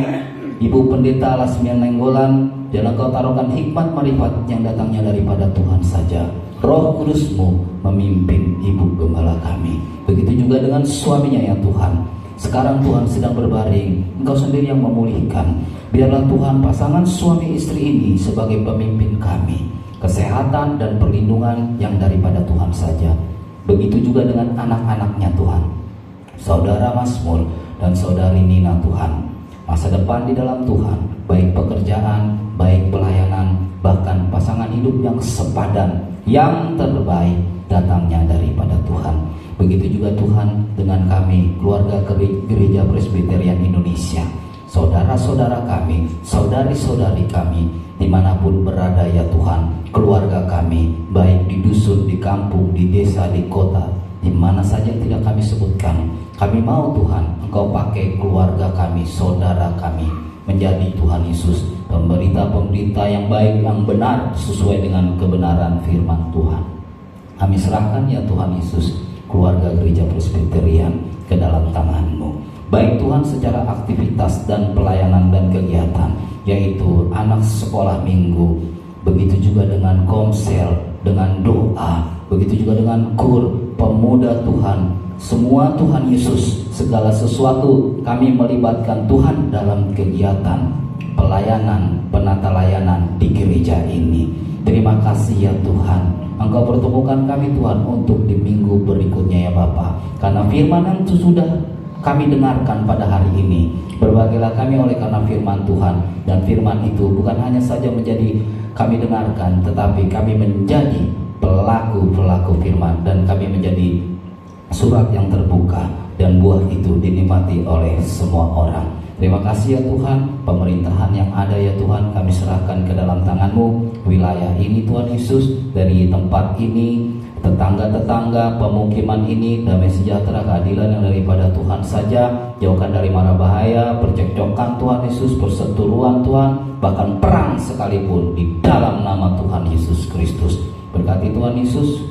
Ibu Pendeta Lasmian Nenggolan, dan Engkau taruhkan hikmat marifat yang datangnya daripada Tuhan saja. Roh Kudus-Mu memimpin Ibu Gembala kami. Begitu juga dengan suaminya ya Tuhan. Sekarang Tuhan sedang berbaring, Engkau sendiri yang memulihkan. Biarlah Tuhan pasangan suami istri ini sebagai pemimpin kami, kesehatan dan perlindungan yang daripada Tuhan saja. Begitu juga dengan anak-anaknya Tuhan, Saudara Mazmur dan Saudari Nina Tuhan. Masa depan di dalam Tuhan, baik pekerjaan, baik pelayanan, bahkan pasangan hidup yang sepadan, yang terbaik datangnya daripada Tuhan. Begitu juga Tuhan dengan kami, keluarga Gereja Presbyterian Indonesia, saudara-saudara kami, saudari-saudari kami, dimanapun berada ya Tuhan, keluarga kami, baik di dusun, di kampung, di desa, di kota, di mana saja yang tidak kami sebutkan. Kami mau Tuhan, Engkau pakai keluarga kami, saudara kami, menjadi Tuhan Yesus pemberita-pemberita yang baik, yang benar, sesuai dengan kebenaran firman Tuhan. Kami serahkan ya Tuhan Yesus, keluarga Gereja Presbyterian ke dalam tangan-Mu. Baik Tuhan secara aktivitas dan pelayanan dan kegiatan, yaitu anak sekolah minggu, begitu juga dengan komsel, dengan doa, begitu juga dengan kur, pemuda Tuhan. Semua Tuhan Yesus, segala sesuatu kami melibatkan Tuhan dalam kegiatan pelayanan, penata layanan di gereja ini. Terima kasih ya Tuhan, Engkau pertemukan kami Tuhan untuk di minggu berikutnya ya Bapa. Karena firman yang sudah kami dengarkan pada hari ini, berbagailah kami oleh karena firman Tuhan. Dan firman itu bukan hanya saja menjadi kami dengarkan, tetapi kami menjadi pelaku-pelaku firman, dan kami menjadi surat yang terbuka, dan buah itu dinikmati oleh semua orang. Terima kasih ya Tuhan, pemerintahan yang ada ya Tuhan kami serahkan ke dalam tangan-Mu. Wilayah ini Tuhan Yesus, dari tempat ini, tetangga-tetangga, pemukiman ini, damai sejahtera, keadilan yang daripada Tuhan saja. Jauhkan dari mara bahaya, percekcokan Tuhan Yesus, perseteruan Tuhan, bahkan perang sekalipun, di dalam nama Tuhan Yesus Kristus. Berkati Tuhan Yesus,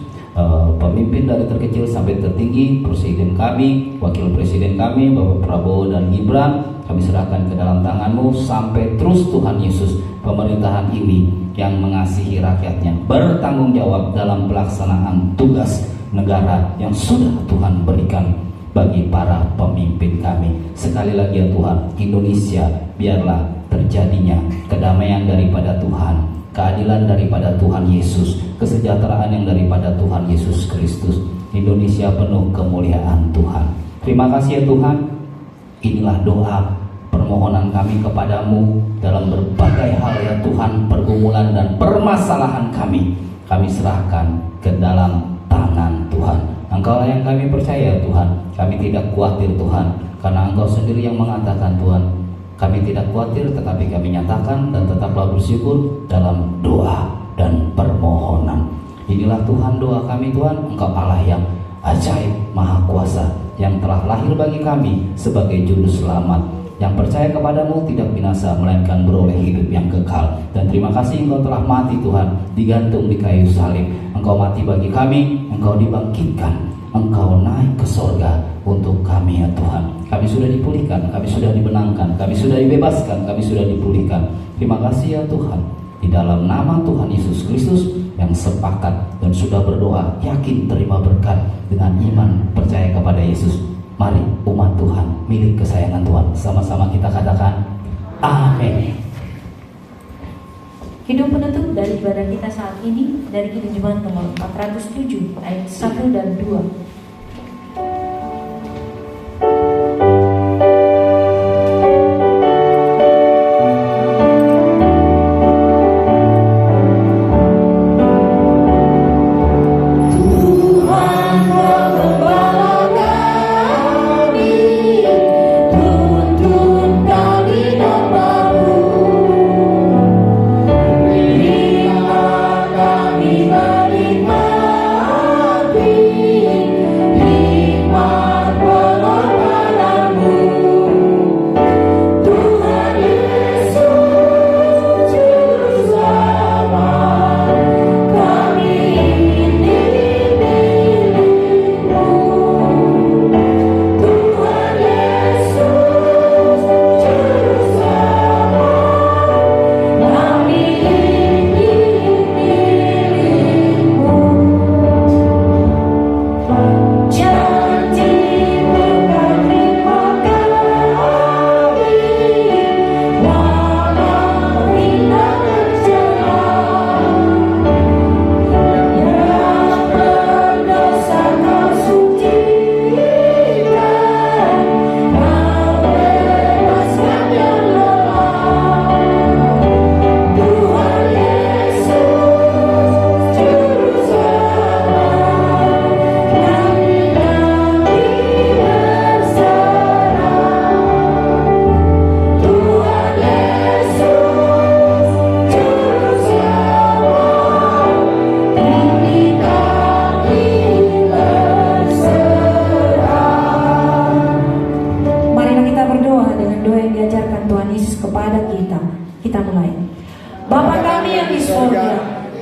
pemimpin dari terkecil sampai tertinggi, presiden kami, wakil presiden kami, Bapak Prabowo dan Gibran, kami serahkan ke dalam tangan-Mu sampai terus Tuhan Yesus, pemerintahan ini yang mengasihi rakyatnya, bertanggung jawab dalam pelaksanaan tugas negara yang sudah Tuhan berikan bagi para pemimpin kami. Sekali lagi ya Tuhan, Indonesia biarlah terjadinya kedamaian daripada Tuhan, keadilan daripada Tuhan Yesus, kesejahteraan yang daripada Tuhan Yesus Kristus. Indonesia penuh kemuliaan Tuhan. Terima kasih ya Tuhan. Inilah doa permohonan kami kepadamu dalam berbagai hal ya Tuhan, pergumulan dan permasalahan kami serahkan ke dalam tangan Tuhan. Engkau yang kami percaya Tuhan, kami tidak khawatir Tuhan, karena Engkau sendiri yang mengatakan Tuhan, kami tidak khawatir tetapi kami nyatakan dan tetaplah bersyukur dalam doa dan permohonan. Inilah Tuhan doa kami Tuhan, Engkau Allah yang ajaib, maha kuasa, yang telah lahir bagi kami sebagai juru selamat, yang percaya kepadamu tidak binasa melainkan beroleh hidup yang kekal. Dan terima kasih Engkau telah mati Tuhan, digantung di kayu salib. Engkau mati bagi kami, Engkau dibangkitkan, Engkau naik ke sorga untuk kami ya Tuhan. Kami sudah dipulihkan, kami sudah dibenangkan, kami sudah dibebaskan, kami sudah dipulihkan. Terima kasih ya Tuhan. Di dalam nama Tuhan Yesus Kristus yang sepakat dan sudah berdoa, yakin terima berkat dengan iman percaya kepada Yesus. Mari umat Tuhan, milik kesayangan Tuhan, sama-sama kita katakan amin. Hidup penutup dari ibadah kita saat ini dari Kidung Jemaat nomor 407 ayat 1 dan 2.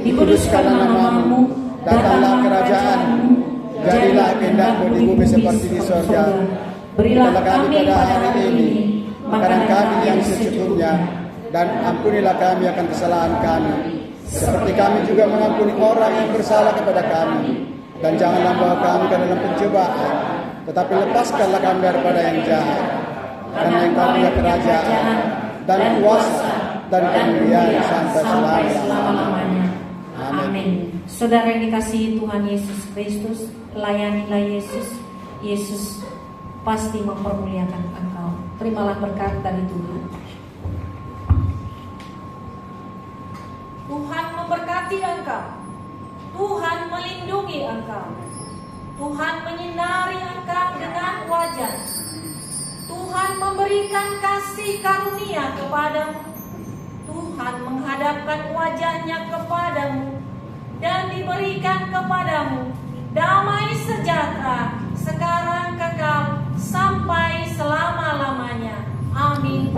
Dikuduskanlah namamu, datanglah kerajaanmu, jadilah kehendakmu di bumi seperti di sorga. Berilah kami pada hari ini makanan kami yang secukupnya, dan ampunilah kami akan kesalahan kami, seperti kami juga mengampuni orang yang bersalah kepada kami. Dan janganlah bawa kami ke dalam pencobaan, tetapi lepaskanlah kami daripada yang jahat. Karena Engkau punya kerajaan dan kuasa dan kemuliaan sampai selama-lamanya. Amin. Saudara yang dikasihi Tuhan Yesus Kristus, layanilah Yesus. Yesus pasti mempermuliakan engkau. Terimalah berkat dari Tuhan. Tuhan memberkati engkau. Tuhan melindungi engkau. Tuhan menyinari engkau dengan wajah. Tuhan memberikan kasih karunia kepadamu. Tuhan menghadapkan wajahnya kepadamu dan diberikan kepadamu damai sejahtera sekarang kekal sampai selama-lamanya. Amin.